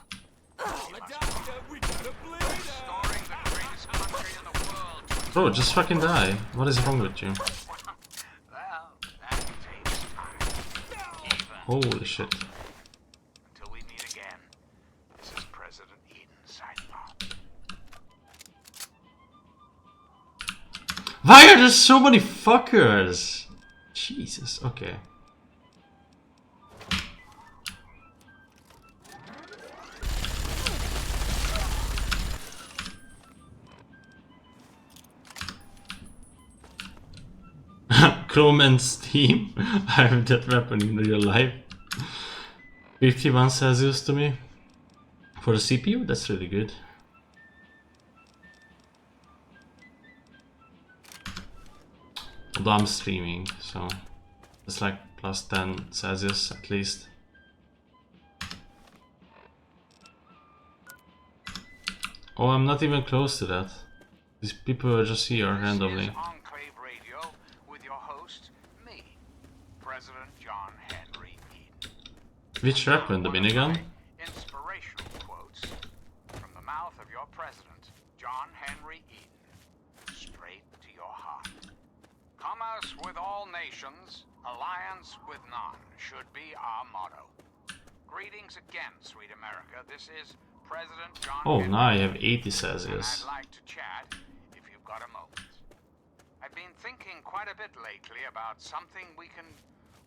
Restoring the greatest country in the world. Bro, just fucking die. What is wrong with you? Well, that takes time. Even Holy shit. until we meet again. This is President Eden signing off. Why are there so many fuckers? Jesus, okay. Chroman's team. I have that weapon in real life. 51 Celsius to me. For the CPU, that's really good. Although I'm streaming, so it's like plus 10 Celsius at least. Oh, I'm not even close to that. These people are just here randomly. This is Enclave Radio with your host, me, President John Henry Eden. Which weapon? The minigun? Inspirational quotes from the mouth of your president, John Henry Eden, straight to your heart. Commerce with all nations, alliance with none should be our motto. Greetings again, sweet America. This is President John Oh, Henry. now I have 80 And Celsius. I'd like to chat if you've got a moment. I've been thinking quite a bit lately about something we can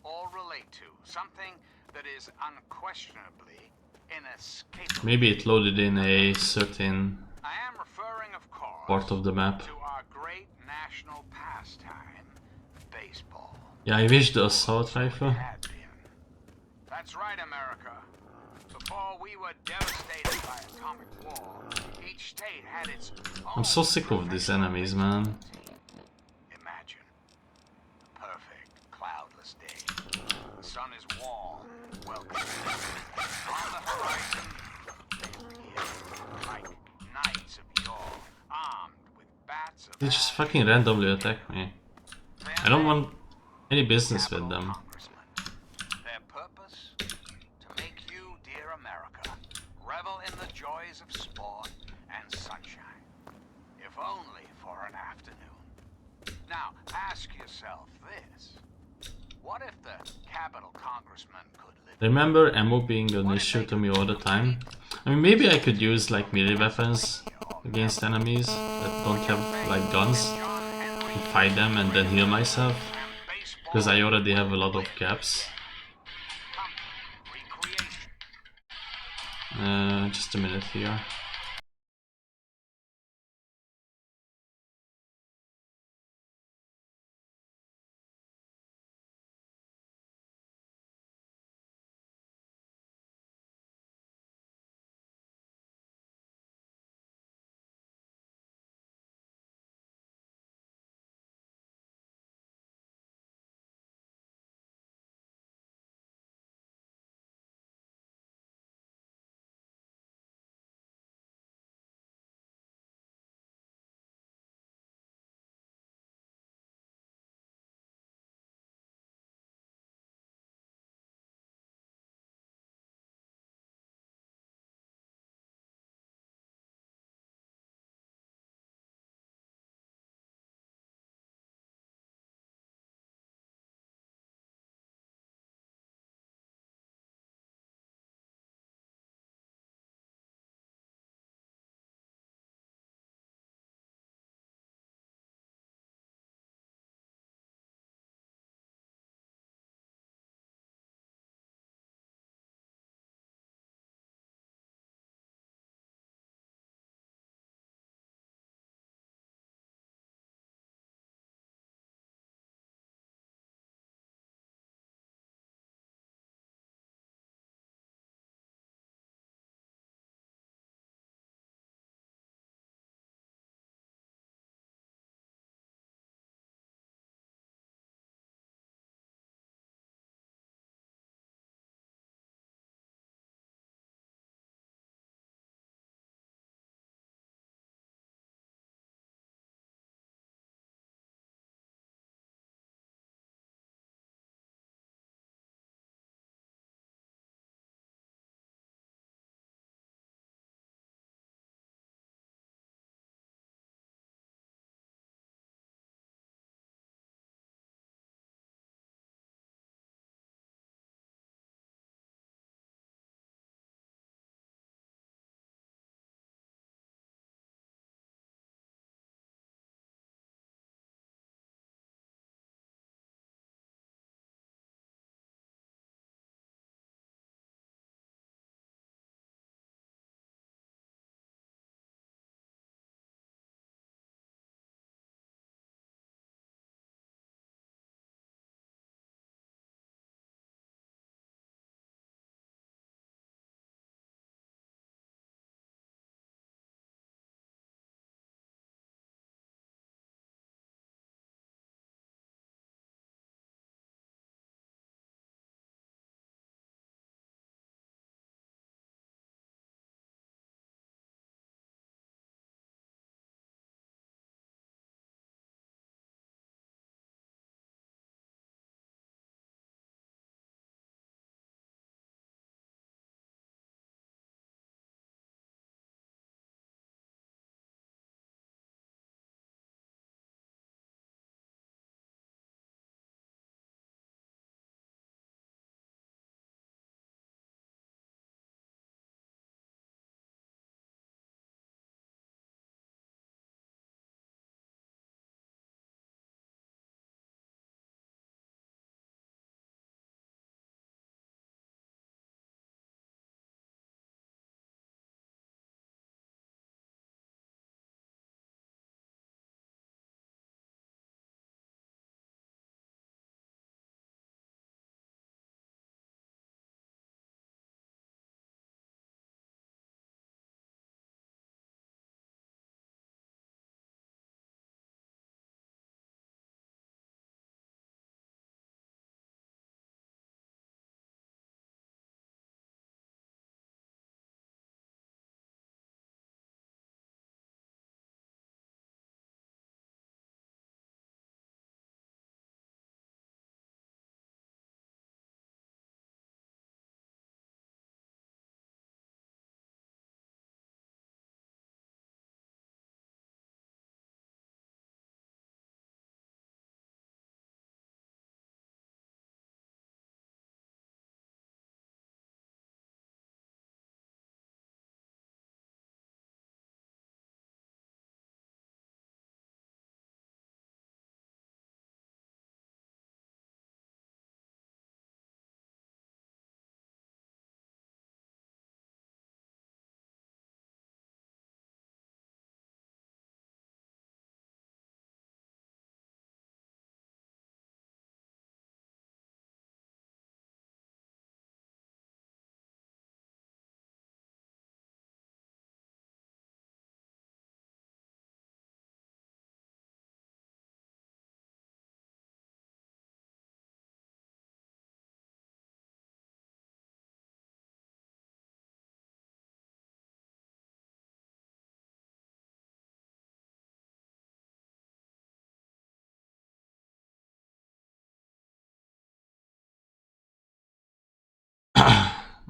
all relate to. Something that is unquestionably inescapable. Maybe it loaded in a certain I am referring, of course, part of the map. to our great national pastime, baseball. Yeah, I wish the assault rifle. Had been. That's right, America. Before we were devastated by atomic war, each state had its own I'm so sick of these enemies, man. Imagine a perfect, cloudless day. The sun is warm, welcome. On the horizon, like knights of yore, armed with bats of They just fucking randomly attack me. I don't want any business with them. Their purpose? To make you, dear America, revel in the joys of sport and sunshine. If only for an afternoon. Now, ask yourself this. What if the Capitol Congressman could live? Remember ammo being an issue to me all the time? I mean, maybe I could use like melee weapons against enemies that don't have like guns and fight them and then heal myself. Because I already have a lot of gaps. Just a minute here.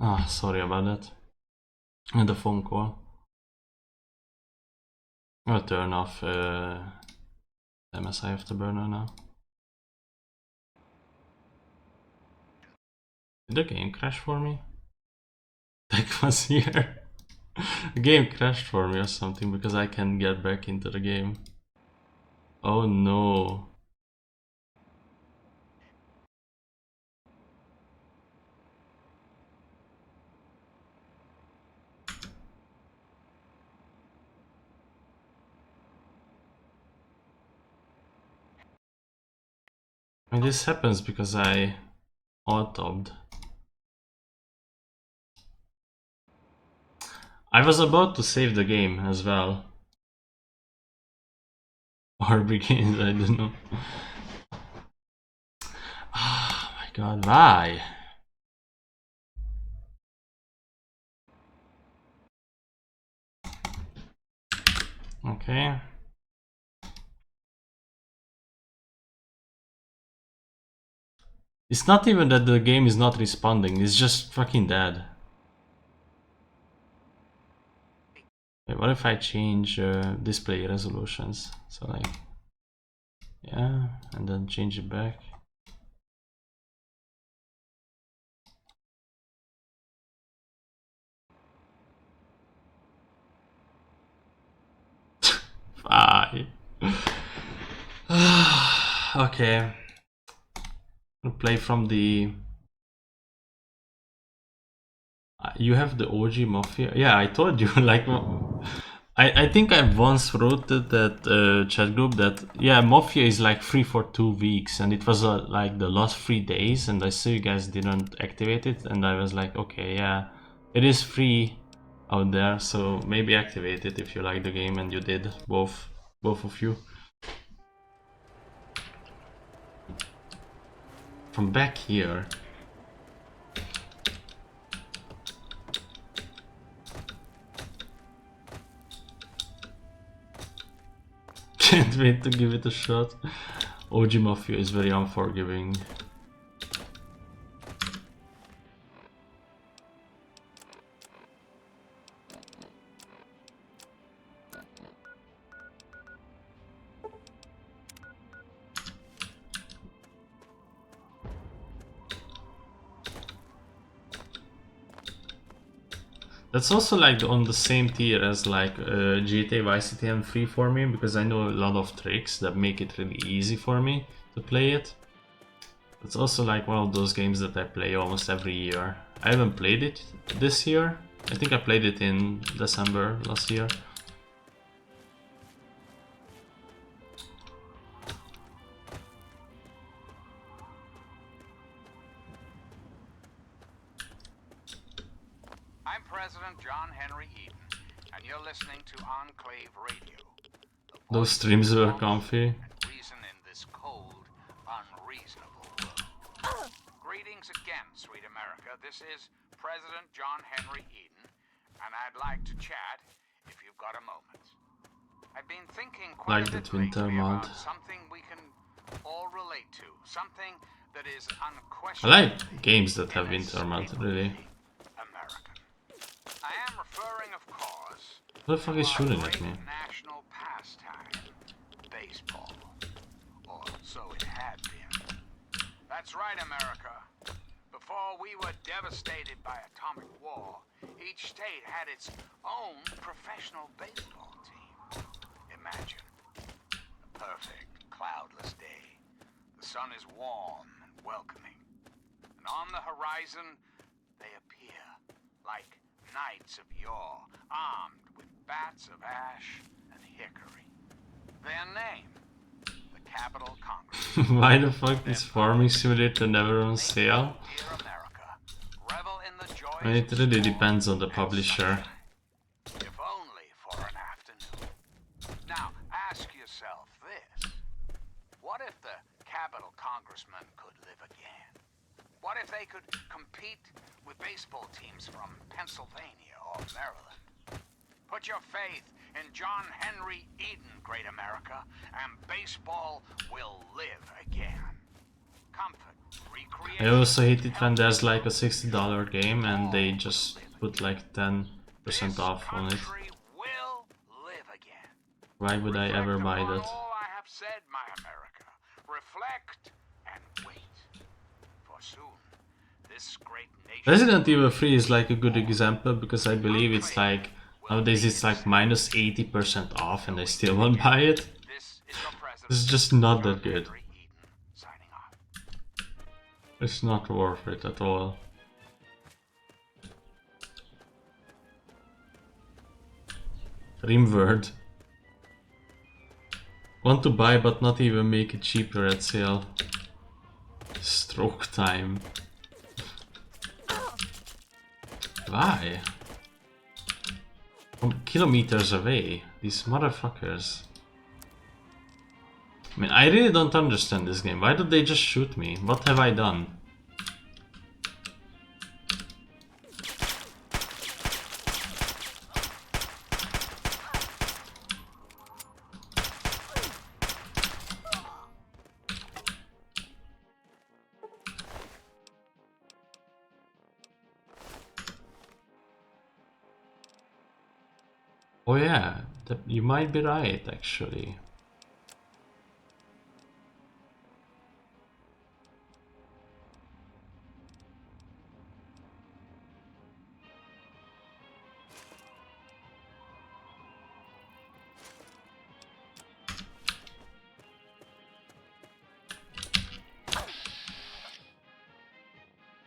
Ah, sorry about that. And the phone call. I'll turn off MSI Afterburner now. Did the game crash for me? Tech was here. The game crashed for me or something because I can't get back into the game. Oh no. And this happens because I alt-tabbed. I was about to save the game as well. Or begins, I don't know. Oh my god, why? Okay. It's not even that the game is not responding, it's just fucking dead. Wait, what if I change display resolutions? So like, yeah, and then change it back. Bye. Okay. I'll play from the... You have the OG Mafia? Yeah, I told you, like... I think I once wrote that chat group that, yeah, Mafia is like free for 2 weeks, and it was like the last 3 days, and I saw you guys didn't activate it, and I was like, okay, yeah, it is free out there, so maybe activate it if you like the game, and you did, both of you. From back here. Can't wait to give it a shot. OG Mafia is very unforgiving. That's also like on the same tier as like GTA Vice City and Free for me, because I know a lot of tricks that make it really easy for me to play it. It's also like one of those games that I play almost every year. I haven't played it this year. I think I played it in December last year. I'm President John Henry Eden, and you're listening to Enclave Radio. Those streams were comfy. Reason in this cold, unreasonable world. Greetings again, sweet America. This is President John Henry Eden, and I'd like to chat if you've got a moment. I've been thinking quite a bit lately about something we can all relate to, something that is unquestionable. I like games that have winter mod, really. I am referring, of course, What the fuck is shooting at me? national pastime, baseball. Or so it had been. That's right, America. Before we were devastated by atomic war, each state had its own professional baseball team. Imagine a perfect, cloudless day. The sun is warm and welcoming. And on the horizon, they appear like knights of yore, armed with bats of ash and hickory. Their name, the Capitol Congress. Why the fuck is Farming Simulator never on sale? I mean, it really depends on the publisher. If only for an afternoon. Now, ask yourself this. What if the Capitol Congressmen could live again? What if they could compete with baseball teams from Pennsylvania or Maryland? Put your faith in John Henry Eden, great America, and baseball will live again. comfort, I also hate it when there's like a $60 game and they just put like 10% off on it. will live again. Why would I ever buy that? All I have said, my America. Reflect and wait. For soon, this great nation... Resident Evil 3 is like a good example because I believe it's like nowadays it's like minus 80% off and I still won't buy it. It's just not that good. It's not worth it at all. Rimworld. Want to buy but not even make it cheaper at sale. Stroke time. Why? From kilometers away, these motherfuckers. I mean, I really don't understand this game. Why did they just shoot me? What have I done? Oh yeah, you might be right actually.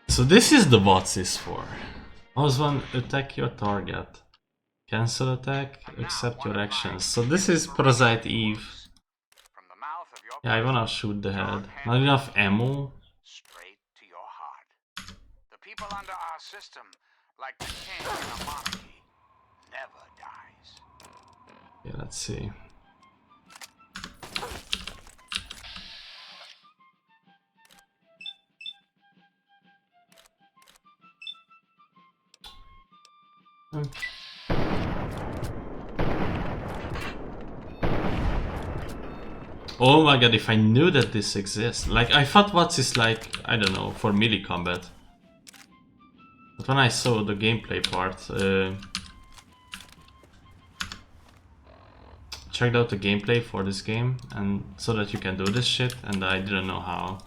So this is the what's is for. Mouse 1, attack your target. Cancel attack, accept your actions. So this is Parasite Eve. Yeah, I wanna shoot the head. Not enough ammo. Straight to your heart. The people under our system, like the king in a monarchy, never dies. Yeah, let's see. Oh my god, if I knew that this exists. Like, I thought what's is like, I don't know, for melee combat. But when I saw the gameplay part, checked out the gameplay for this game, and so that you can do this shit, and I didn't know how.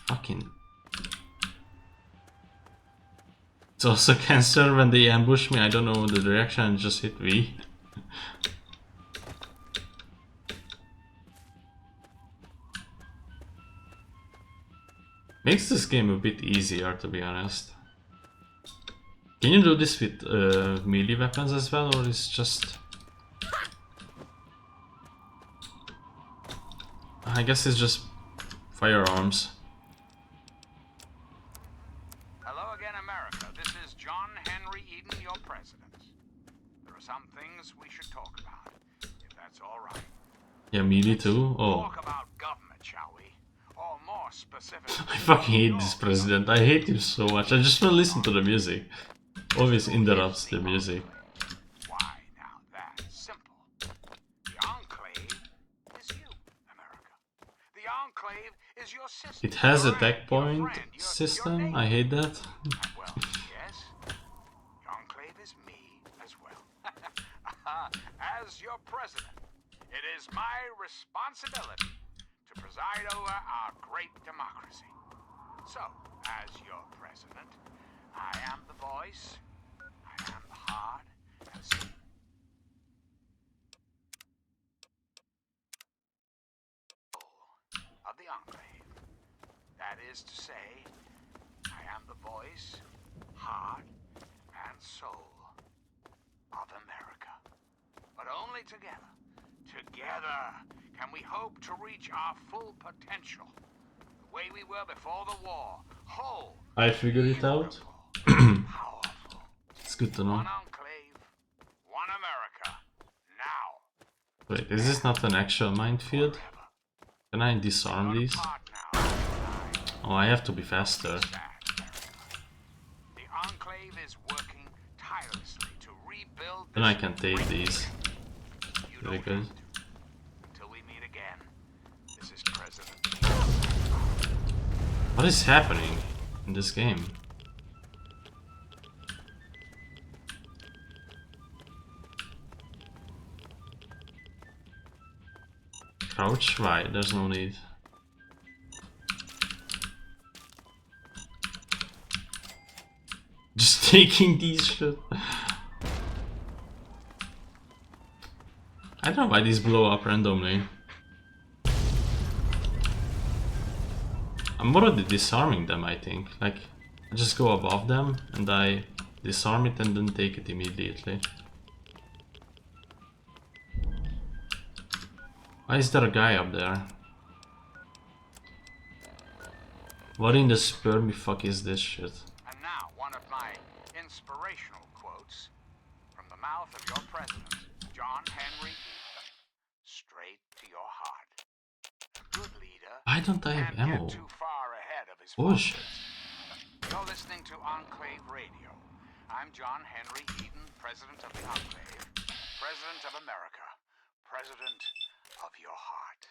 Fucking... It's also cancer when they ambush me, I don't know the direction and just hit V. Makes this game a bit easier, to be honest. Can you do this with melee weapons as well, or is just... I guess it's just firearms. Hello again, America. This is John Henry Eden, your president. There are some things we should talk about, if that's all right. Yeah, melee too? Oh. Talk about government, shall we? Or more specifically... I fucking hate this president. I hate him so much. I just want to listen to the music. Always interrupts the music. Why, now that's simple. The Enclave is you, America. The Enclave is your system. It has a tech point system. I hate that. Well, yes. The Enclave is me as well. As your president, it is my responsibility to preside over our great democracy. So, as your president, I am the voice, I am the heart, and soul of the Enclave. That is to say, I am the voice, heart, and soul of America. But only together, can we hope to reach our full potential. The way we were before the war, whole. I figured it out. It's good to know. One Enclave, one America, now. Wait, is this not an actual minefield? Can I disarm these? Oh, I have to be faster. The Enclave is working tirelessly to rebuild. Then I can take these. Very good. Until we meet again. president. What is happening in this game? Crouch? Right, there's no need. Just taking these shit. I don't know why these blow up randomly. I'm already disarming them, I think. Like, I just go above them and I disarm it and then take it immediately. Why is there a guy up there? What in the spermy fuck is this shit? And now, one of my inspirational quotes from the mouth of your president, John Henry Eaton. Straight to your heart. A good leader. Why don't I have ammo? Get too far ahead of his Bullshit. You're listening to Enclave Radio. I'm John Henry Eaton, President of the Enclave, President of America, President of your heart.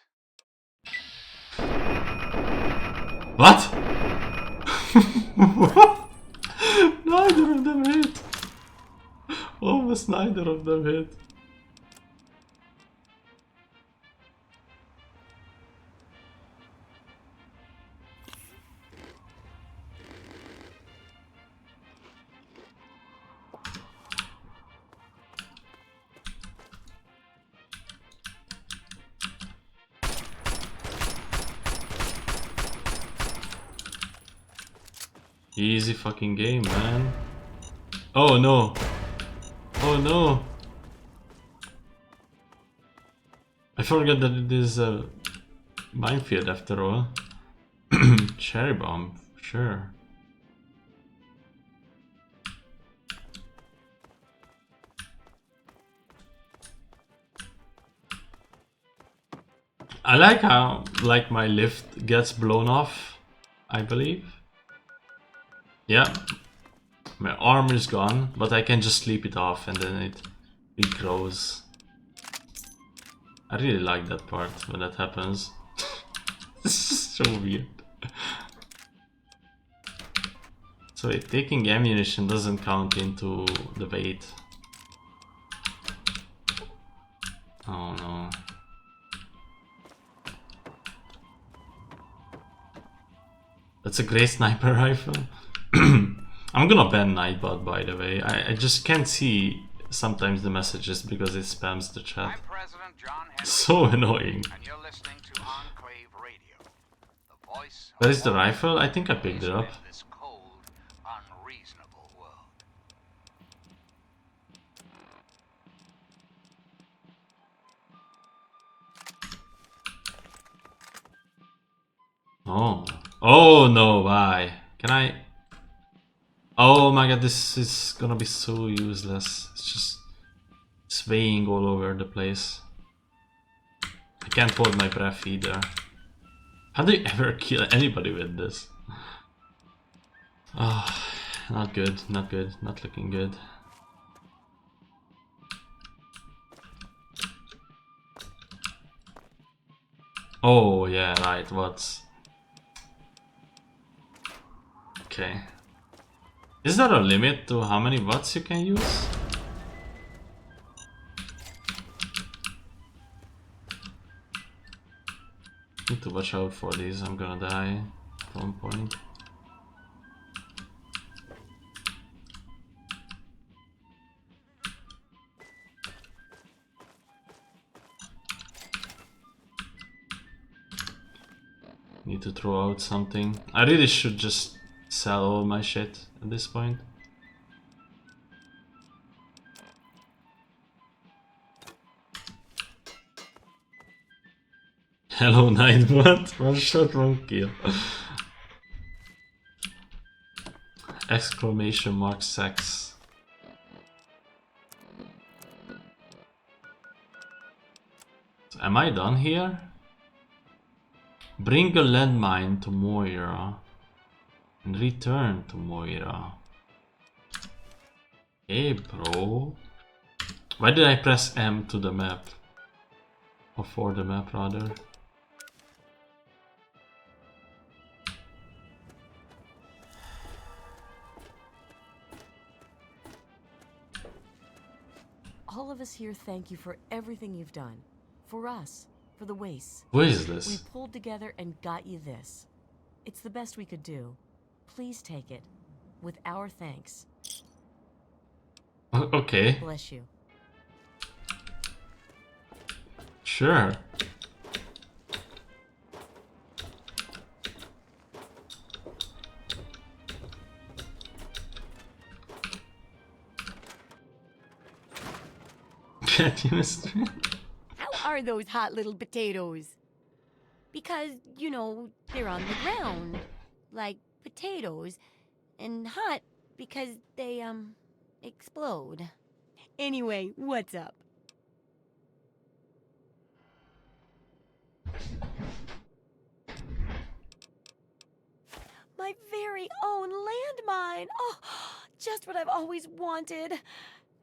What? What? Neither of them hit. Almost neither of them hit. Easy fucking game, man. Oh no. Oh no. I forgot that it is a minefield after all. Cherry bomb, sure. I like how, like, my lift gets blown off, I believe. Yeah, my armor is gone, but I can just sleep it off and then it regrows. I really like that part when that happens. It's just so weird. So wait, taking ammunition doesn't count into the weight. Oh no. That's a great sniper rifle. I'm gonna ban Nightbot, by the way. I just can't see sometimes the messages because it spams the chat. So annoying. Where is the rifle? I think I picked it up. Oh. Oh no, why? Can I? Oh my god, this is gonna be so useless. It's just swaying all over the place. I can't hold my breath either. How do you ever kill anybody with this? Oh, not good, not good, not looking good. Oh yeah, right, what's... Okay. Is there a limit to how many watts you can use? Need to watch out for these, I'm gonna die at one point. Need to throw out something. I really should just sell all my shit at this point. Hello Nightbot, one shot, one kill. Exclamation mark sex. So am I done here? Bring a landmine to Moira and return to Moira. Hey bro. Why did I press M to the map? Or for the map rather. All of us here thank you for everything you've done. For us, for the wastes. What is We this? pulled together and got you this. It's the best we could do. Please take it. With our thanks. Okay, Bless you. sure. Chemistry. How are those hot little potatoes? Because, you know, they're on the ground. Like potatoes. And hot because they, explode. Anyway, what's up? My very own landmine! Oh, just what I've always wanted.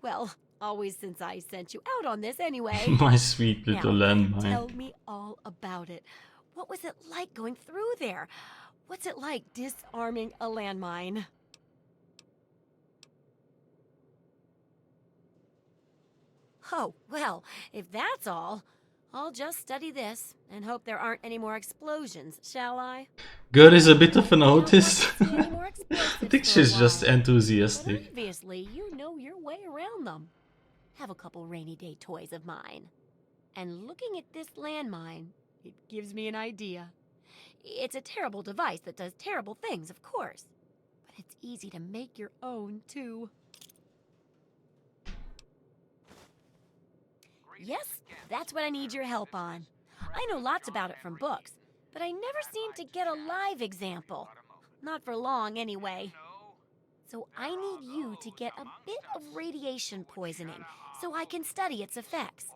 Well, always since I sent you out on this anyway. My sweet little Now, landmine. tell me all about it. What was it like going through there? What's it like disarming a landmine? Oh, well, if that's all, I'll just study this and hope there aren't any more explosions, shall I? Good is a bit of an autist. See any more I explosives think for a she's just while. But enthusiastic. obviously, you know your way around them. Have a couple rainy day toys of mine. And looking at this landmine, it gives me an idea. It's a terrible device that does terrible things, of course. But it's easy to make your own, too. Yes, that's what I need your help on. I know lots about it from books, but I never seem to get a live example. Not for long, anyway. So I need you to get a bit of radiation poisoning so I can study its effects.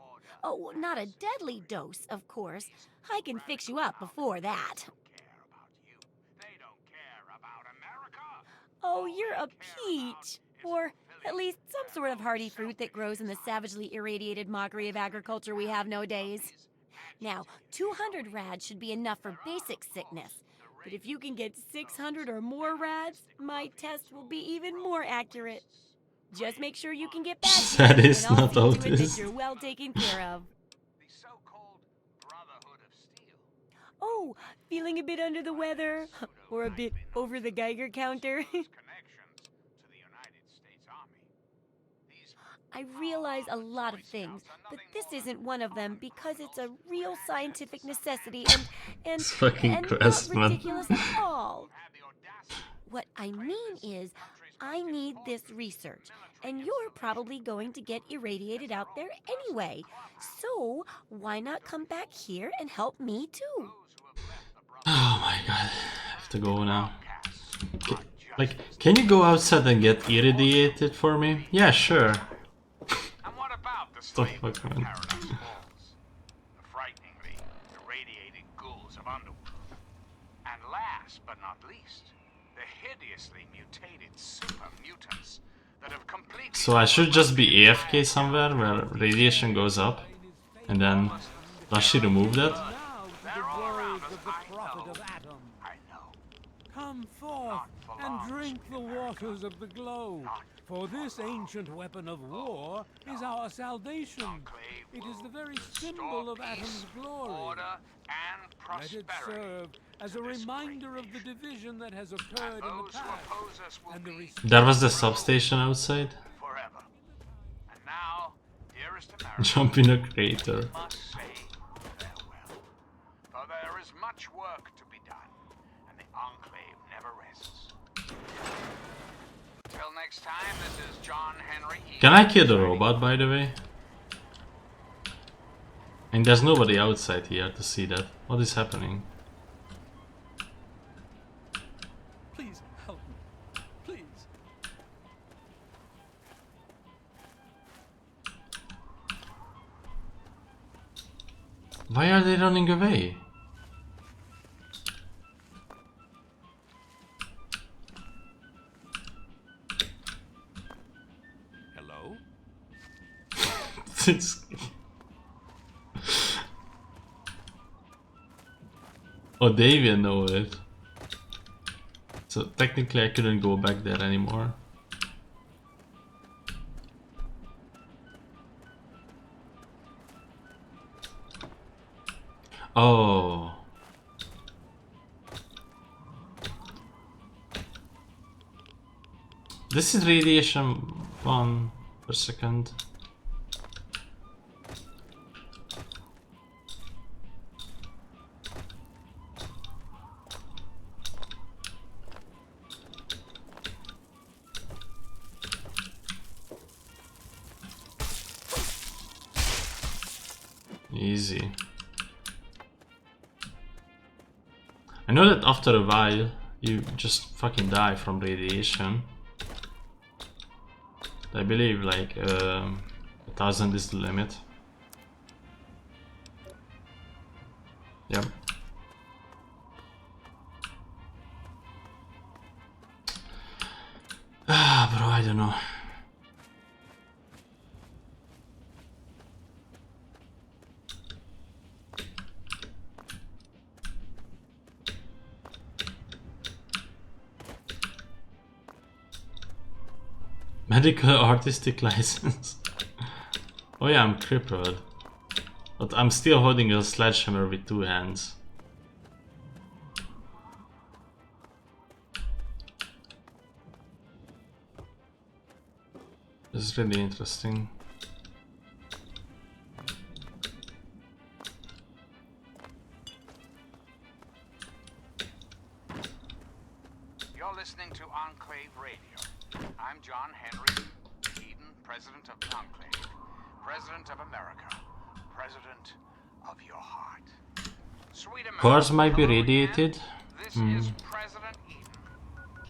Oh, not a deadly dose, of course. I can fix you up before that. Oh, you're a peach. Or at least some sort of hardy fruit that grows in the savagely irradiated mockery of agriculture we have nowadays. Now, 200 rads should be enough for basic sickness. But if you can get 600 or more rads, my test will be even more accurate. Just make sure you can get back to That me, is and I'll not see to it that autist. you're well taken care of. Oh, feeling a bit under the weather? Or a bit over the Geiger counter? I realize a lot of things, but this isn't one of them because it's a real scientific necessity and It's fucking not Crestman. ridiculous at all. What I mean is, I need this research, and you're probably going to get irradiated out there anyway. So why not come back here and help me too? Oh my god, I have to go now. Can you go outside and get irradiated for me? Yeah, sure. And what about the The slave fuck, man? Paradise Falls? The frighteningly irradiated ghouls of Underworld. And last but not least, the hideously mutated super mutants that have completely... So I should just be AFK somewhere where radiation goes up, and then does she remove that? Now to the words of the prophet of Atom. I know. Come forth and drink the waters of the glow. For this ancient weapon of war is our salvation. It is the very symbol of Atom's glory. Order and Let it prosperity. serve as a reminder of the division that has occurred in the Those who past. oppose us will And the be There was the substation outside. forever. And now, dearest America, Jump in a crater. must say farewell. For there is much work to be done, and the Enclave never rests. Till next time, this is John Henry E. Can I kill the robot, by the way? And there's nobody outside here to see that. What is happening? Please help me. Please. Why are they running away? Hello? It's... Oh, they even know it. So technically I couldn't go back there anymore. Oh. This is radiation 1 per second. Easy. I know that after a while you just fucking die from radiation. I believe like 1,000 is the limit. Yep. Ah, bro, I don't know. Medical artistic license. Oh yeah, I'm crippled. But I'm still holding a sledgehammer with 2 hands. This is really interesting. You're listening to Enclave Radio. I'm John Henry Eden, President of the Enclave, President of America, President of your heart. Sweet America. Cars might be radiated. This is President Eden.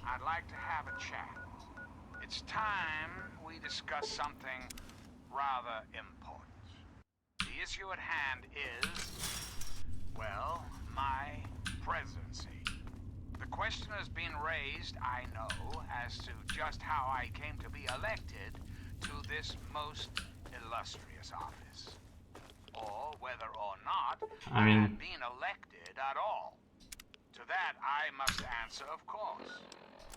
I'd like to have a chat. It's time we discuss something rather important. The issue at hand is, well, my presidency. The question has been raised, I know, as to just how I came to be elected to this most illustrious office. Or whether or not I had been elected at all. To that I must answer, of course.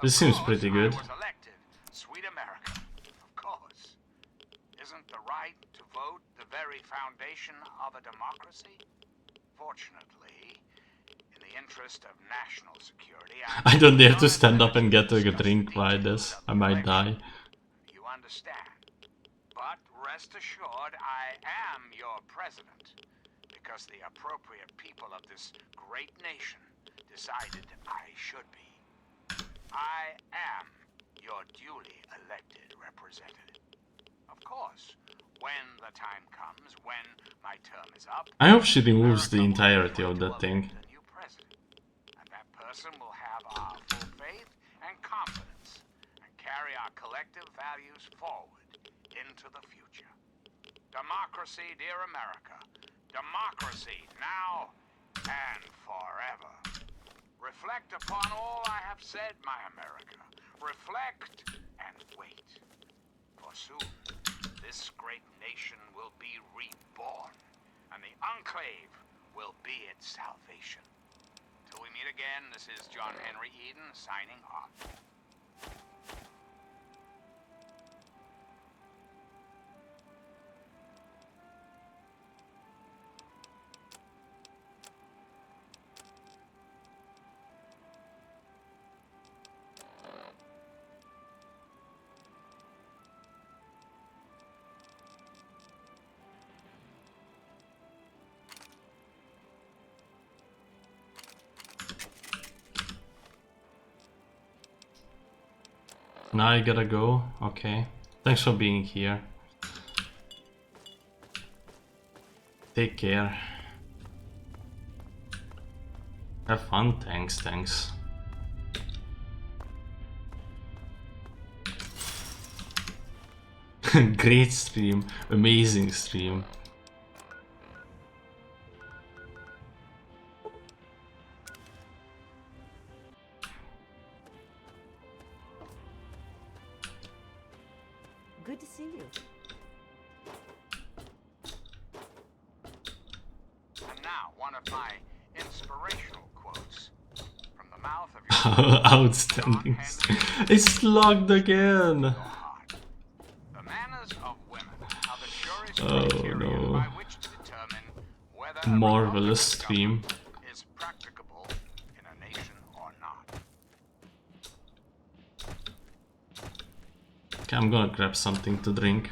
This seems pretty good. I was elected, sweet America, of course. Isn't the right to vote the very foundation of a democracy? Fortunately, in the interest of national security, I don't dare to stand up and get a drink like this. I might die. You understand. But rest assured, I am your president, because the appropriate people of this great nation decided I should be. I am your duly elected representative. Of course, when the time comes, when my term is up, I hope she removes the entirety of that thing. and that person will have our full faith and confidence and carry our collective values forward into the future. Democracy, dear America. Democracy now and forever. Reflect upon all I have said, my America. Reflect and wait. For soon, this great nation will be reborn, and the Enclave will be its salvation. Till we meet again, this is John Henry Eden signing off. Now I gotta go. Okay. Thanks for being here. Take care. Have fun. Thanks. Great stream. Amazing stream. Good to see you. And now, one of my inspirational quotes from the mouth of your Outstanding. It's logged again. The manners of women are the surest Oh, criterion no. by which to determine whether marvelous stream. Is practicable in a nation or not. Okay, I'm gonna grab something to drink.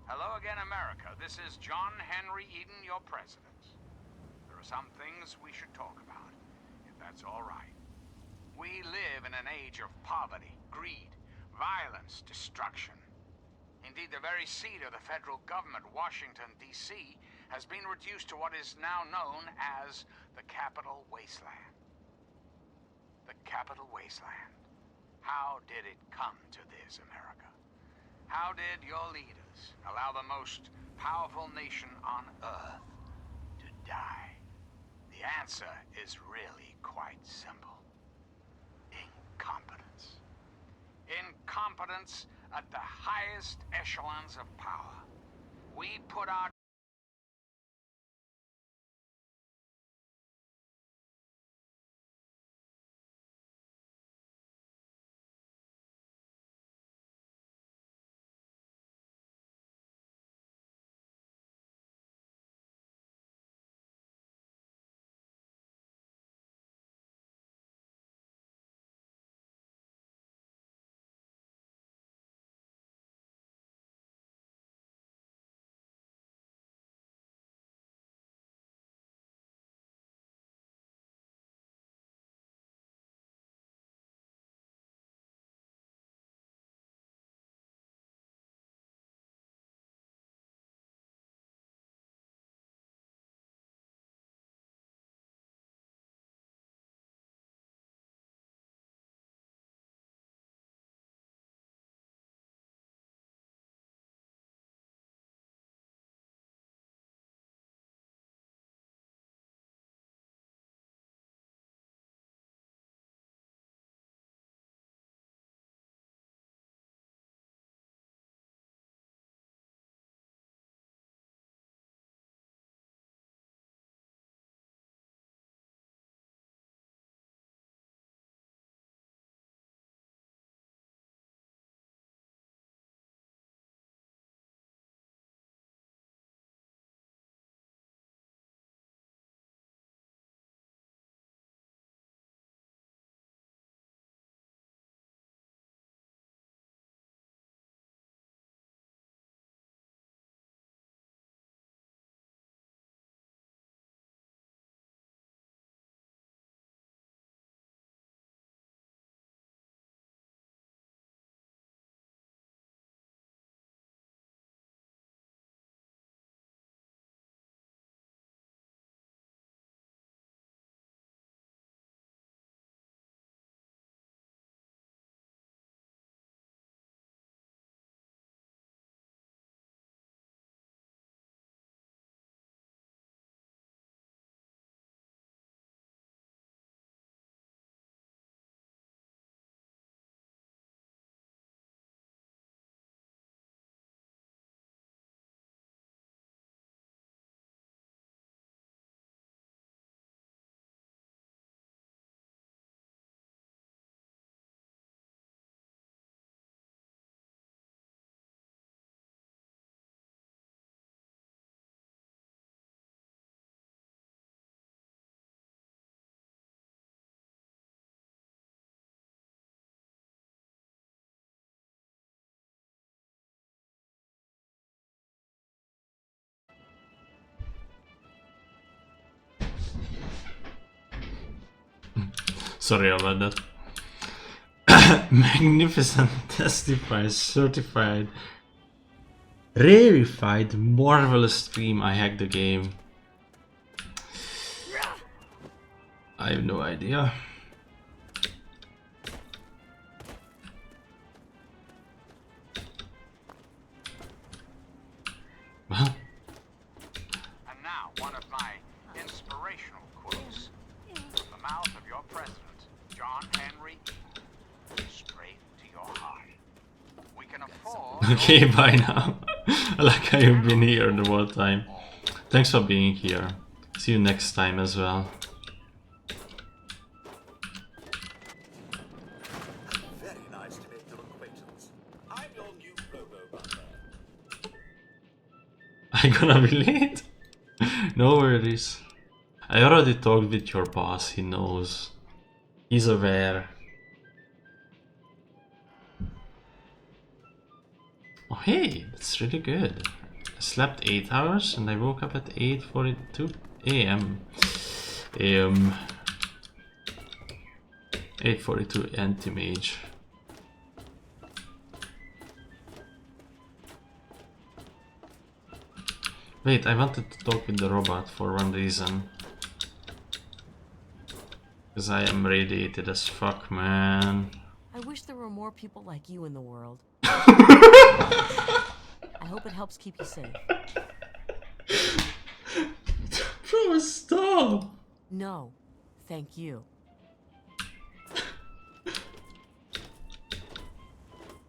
Hello again, America. This is John Henry Eden, your president. There are some things we should talk about, if that's all right. We live in an age of poverty, greed, violence, destruction. Indeed, the very seat of the federal government, Washington, D.C., has been reduced to what is now known as the Capital Wasteland. The Capital Wasteland. How did it come to this, America? How did your leaders allow the most powerful nation on Earth to die? The answer is really quite simple. Incompetence. Incompetence at the highest echelons of power. We put our Sorry about that. Magnificent, testified, certified, rarefied, marvelous stream. I hacked the game. I have no idea. Well, And now, one of my inspirational quotes from the mouth of your president, John Henry Eaton. Straight to your heart. We can afford... okay, bye now. I like how you've been here the whole time. Thanks for being here. See you next time as well. Very nice to make your acquaintance. I'm your new robo-butler. I'm gonna be late? No worries. I already talked with your boss, he knows. He's aware. Oh hey, that's really good. I slept 8 hours and I woke up at 8:42 AM. 8:42 anti-mage. Wait, I wanted to talk with the robot for one reason. Because I am radiated as fuck, man. I wish there were more people like you in the world. I hope it helps keep you safe. Bro, stop! No, thank you.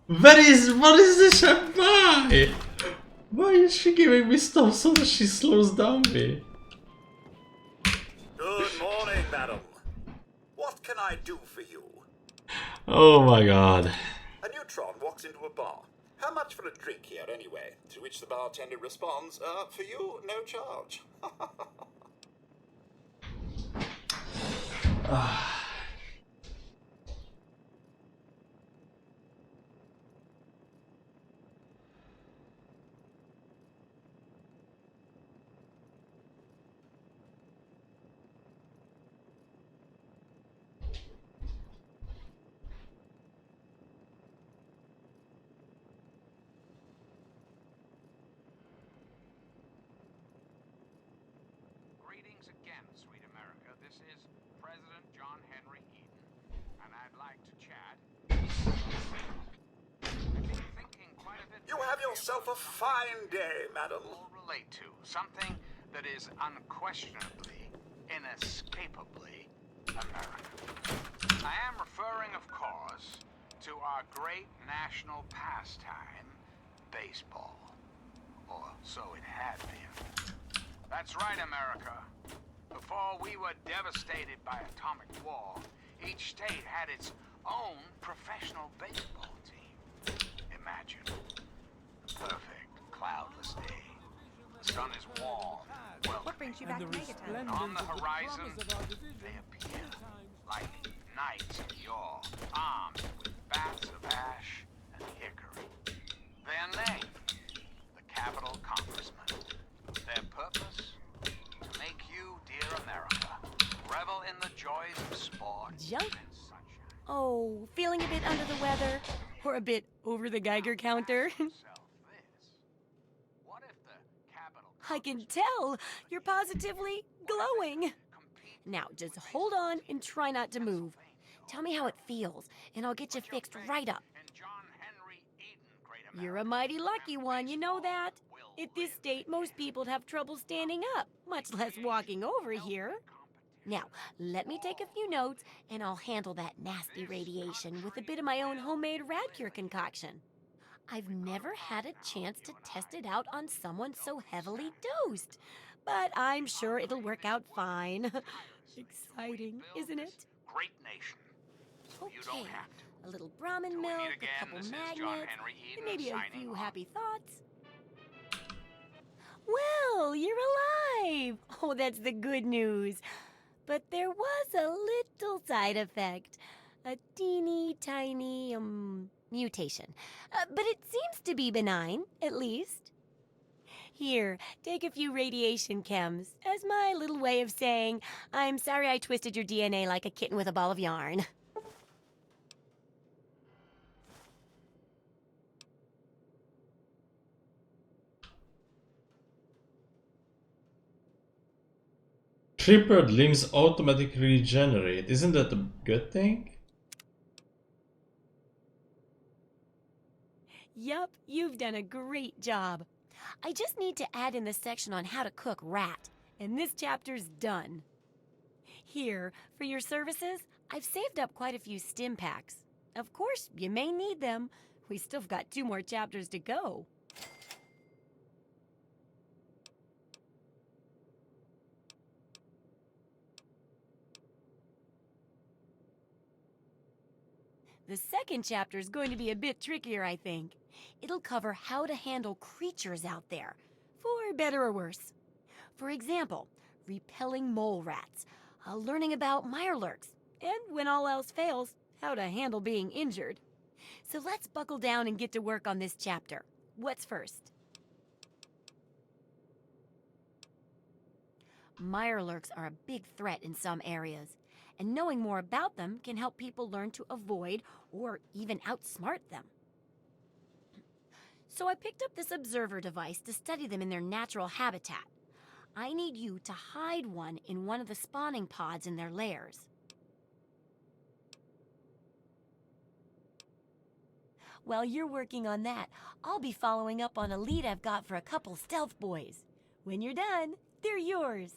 What is this champagne? Why is she giving me stuff so that she slows down me? Good morning, madam. What can I do for you? Oh my god. A neutron walks into a bar. How much for a drink here, anyway? To which the bartender responds, for you, no charge. Greetings again, sweet America. This is President John Henry Eaton, and I'd like to chat. I've been thinking quite a bit. You have yourself a fine day, madam. Relate to something that is unquestionably, inescapably American. I am referring, of course, to our great national pastime, baseball. Or so it had been. That's right, America. Before we were devastated by atomic war, each state had its own professional baseball team. Imagine. Perfect, cloudless day. The sun is warm. Well, What brings you back to Megaton? and on the horizon, they appear like knights of yore, armed with bats of ash and hickory. Their name, the Capitol Congressmen. Their purpose, to make you, dear America, revel in the joys of sport Junk? and sunshine. Oh, feeling a bit under the weather? Or a bit over the Geiger counter? What if the Capitol I can tell! You're positively glowing! Now, just hold on and try not to move. Tell me how it feels, and I'll get you fixed right up. You're a mighty lucky one, you know that? At this state, most people'd have trouble standing up, much less walking over here. Now, let me take a few notes, and I'll handle that nasty radiation with a bit of my own homemade Radcure concoction. I've never had a chance to test it out on someone so heavily dosed, but I'm sure it'll work out fine. Exciting, isn't it? Great nation. So you don't have to. A little Brahmin milk, a couple magnets, and maybe a few happy thoughts. Well, you're alive! Oh, that's the good news. But there was a little side effect. A teeny tiny, mutation. But it seems to be benign, at least. Here, take a few radiation chems as my little way of saying, I'm sorry I twisted your DNA like a kitten with a ball of yarn. Tripled limbs automatically regenerate. Isn't that a good thing? Yup, you've done a great job. I just need to add in the section on how to cook rat, and this chapter's done. Here, for your services, I've saved up quite a few stim packs. Of course, you may need them. We still got 2 more chapters to go. The second chapter is going to be a bit trickier, I think. It'll cover how to handle creatures out there, for better or worse. For example, repelling mole rats, learning about mirelurks, and when all else fails, how to handle being injured. So let's buckle down and get to work on this chapter. What's first? Mirelurks are a big threat in some areas, and knowing more about them can help people learn to avoid or even outsmart them. So I picked up this observer device to study them in their natural habitat. I need you to hide one in one of the spawning pods in their lairs. While you're working on that, I'll be following up on a lead I've got for a couple stealth boys. When you're done, they're yours.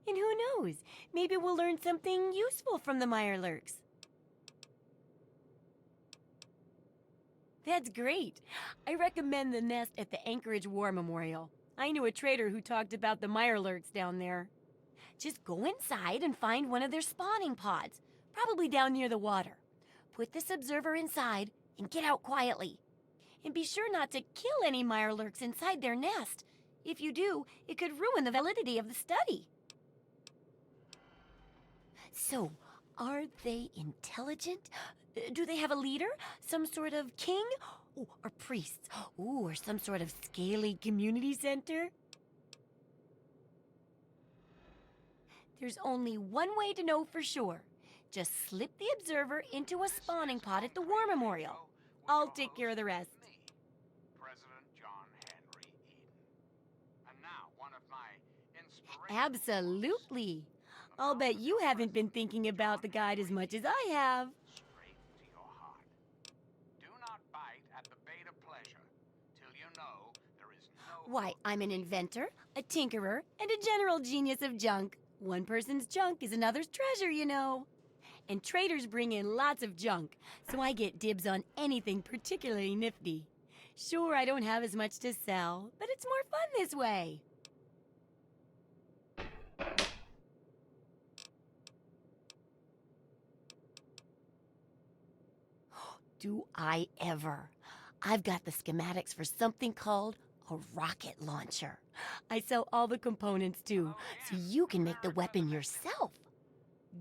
And who knows, maybe we'll learn something useful from the Mirelurks. That's great. I recommend the nest at the Anchorage War Memorial. I knew a trader who talked about the Mirelurks down there. Just go inside and find one of their spawning pods, probably down near the water. Put this observer inside and get out quietly. And be sure not to kill any Mirelurks inside their nest. If you do, it could ruin the validity of the study. So, are they intelligent? Do they have a leader? Some sort of king? Ooh, or priests? Ooh, or some sort of scaly community center? There's only one way to know for sure. Just slip the observer into a spawning pod at the War Memorial. I'll take care of the rest. President John Henry Eden. And now, one of my inspirations. Absolutely. I'll bet you haven't been thinking about the guide as much as I have. Straight to your heart. Do not bite at the bait of pleasure till you know there is no... Why, I'm an inventor, a tinkerer, and a general genius of junk. One person's junk is another's treasure, you know. And traders bring in lots of junk, so I get dibs on anything particularly nifty. Sure, I don't have as much to sell, but it's more fun this way. Do I ever? I've got the schematics for something called a rocket launcher. I sell all the components too, so you can make the weapon yourself.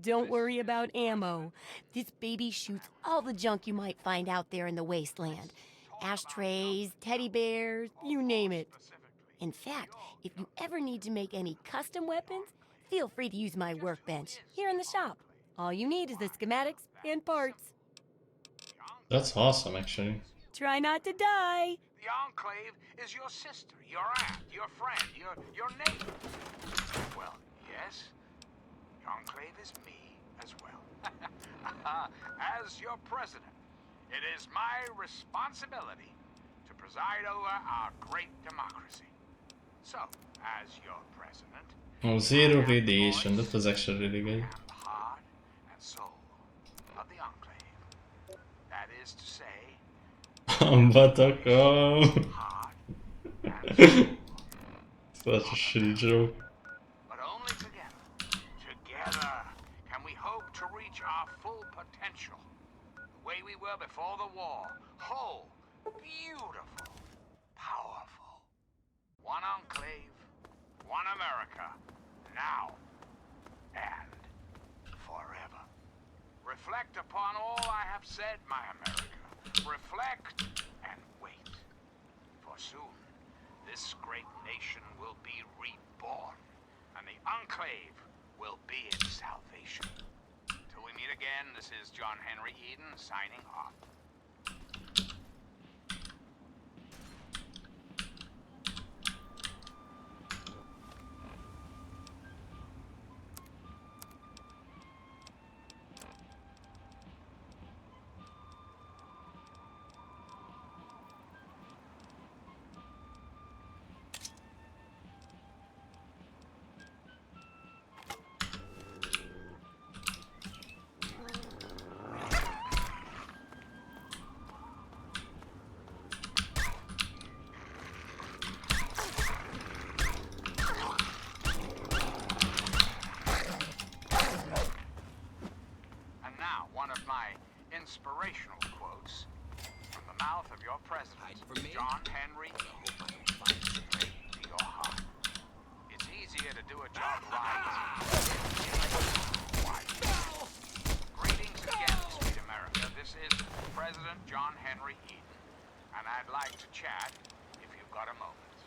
Don't worry about ammo. This baby shoots all the junk you might find out there in the wasteland. Ashtrays, teddy bears, you name it. In fact, if you ever need to make any custom weapons, feel free to use my workbench here in the shop. All you need is the schematics and parts. That's awesome, actually. Try not to die. The Enclave is your sister, your aunt, your friend, your neighbor. Well, yes, the Enclave is me as well. As your president, it is my responsibility to preside over our great democracy. So, as your president... Oh, zero radiation, that was actually really good. ...the heart and soul of the Enclave. That is to say... Buttercup. Such a shitty joke. But only together can we hope to reach our full potential. The way we were before the war. Whole, beautiful, powerful. One Enclave, one America, now and forever. Reflect upon all I have said, my America. Reflect and wait. For soon, this great nation will be reborn, and the Enclave will be its salvation. Till we meet again, this is John Henry Eden signing off. John Henry Eden, straight to your heart. It's easier to do a job right. Greetings again, sweet America. This is President John Henry Eden, and I'd like to chat if you've got a moment.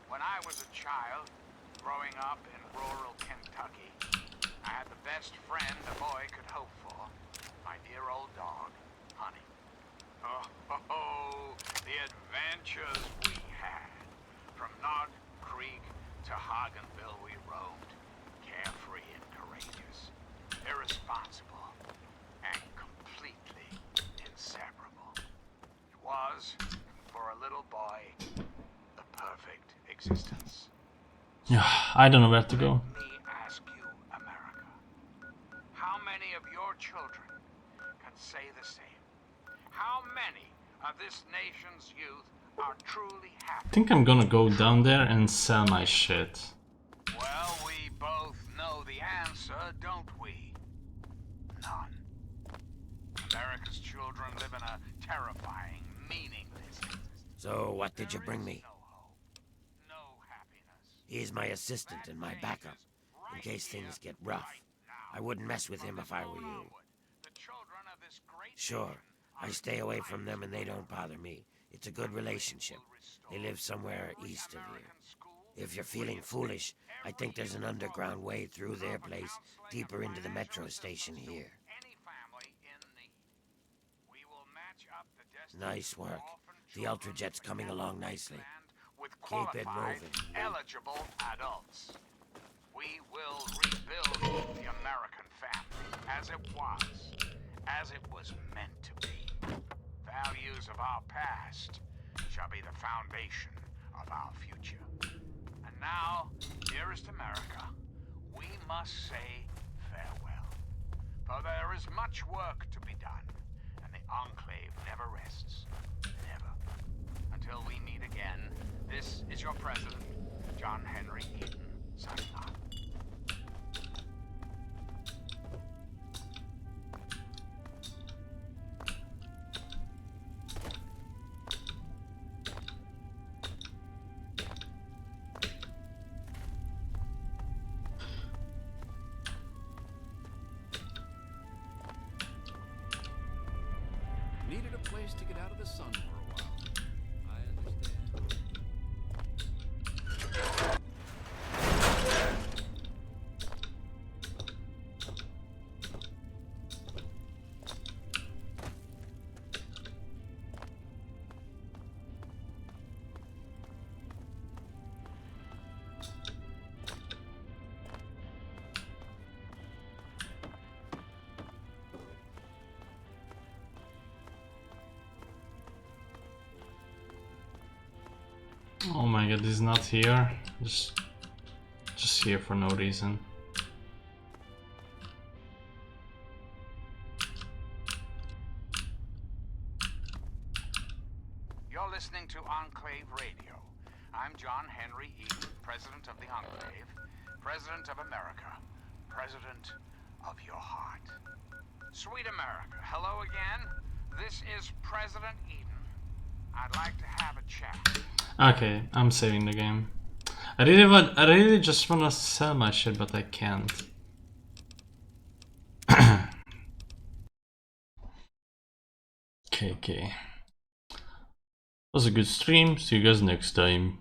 When I was a child, growing up in rural Kentucky, I had the best friend a boy could hope for, my dear old dog, Honey. Oh, the adventures we had. From Knott Creek to Hagenville we roamed, carefree and courageous, irresponsible, and completely inseparable. It was, for a little boy, the perfect existence. Yeah, I don't know where to go. Let me ask you, America, how many of your children can say the same? How many of this nation's youth are truly happy? I think I'm gonna go down there and sell my shit. Well, we both know the answer, don't we? None. America's children live in a terrifying, meaningless existence. So, what did you bring me? No hope, no happiness. He's my assistant and my backup, in case things get rough. I wouldn't mess with him if I were you. The children of this great Sure, I stay away from them and they don't bother me. It's a good relationship. They live somewhere east of here. If you're feeling foolish, I think there's an underground way through their place, deeper into the metro station here. any family in need. We will match up the destiny Nice work. The Ultrajet's coming along nicely. with Keep it qualified, moving. eligible adults. We will rebuild the American family as it was meant to be. Values of our past shall be the foundation of our future. And now, dearest America, we must say farewell. For there is much work to be done, and the Enclave never rests. Never. Until we meet again, this is your president, John Henry Eden, signing off. Needed a place to get out of the sun for a while. I understand. Oh my god, he's not here. Just here for no reason. You're listening to Enclave Radio. I'm John Henry Eden, President of the Enclave, President of America, President of your heart. Sweet America, hello again. This is President Eden. I'd like to have a chat. Okay, I'm saving the game. I really just wanna sell my shit, but I can't. Okay. Was a good stream. See you guys next time.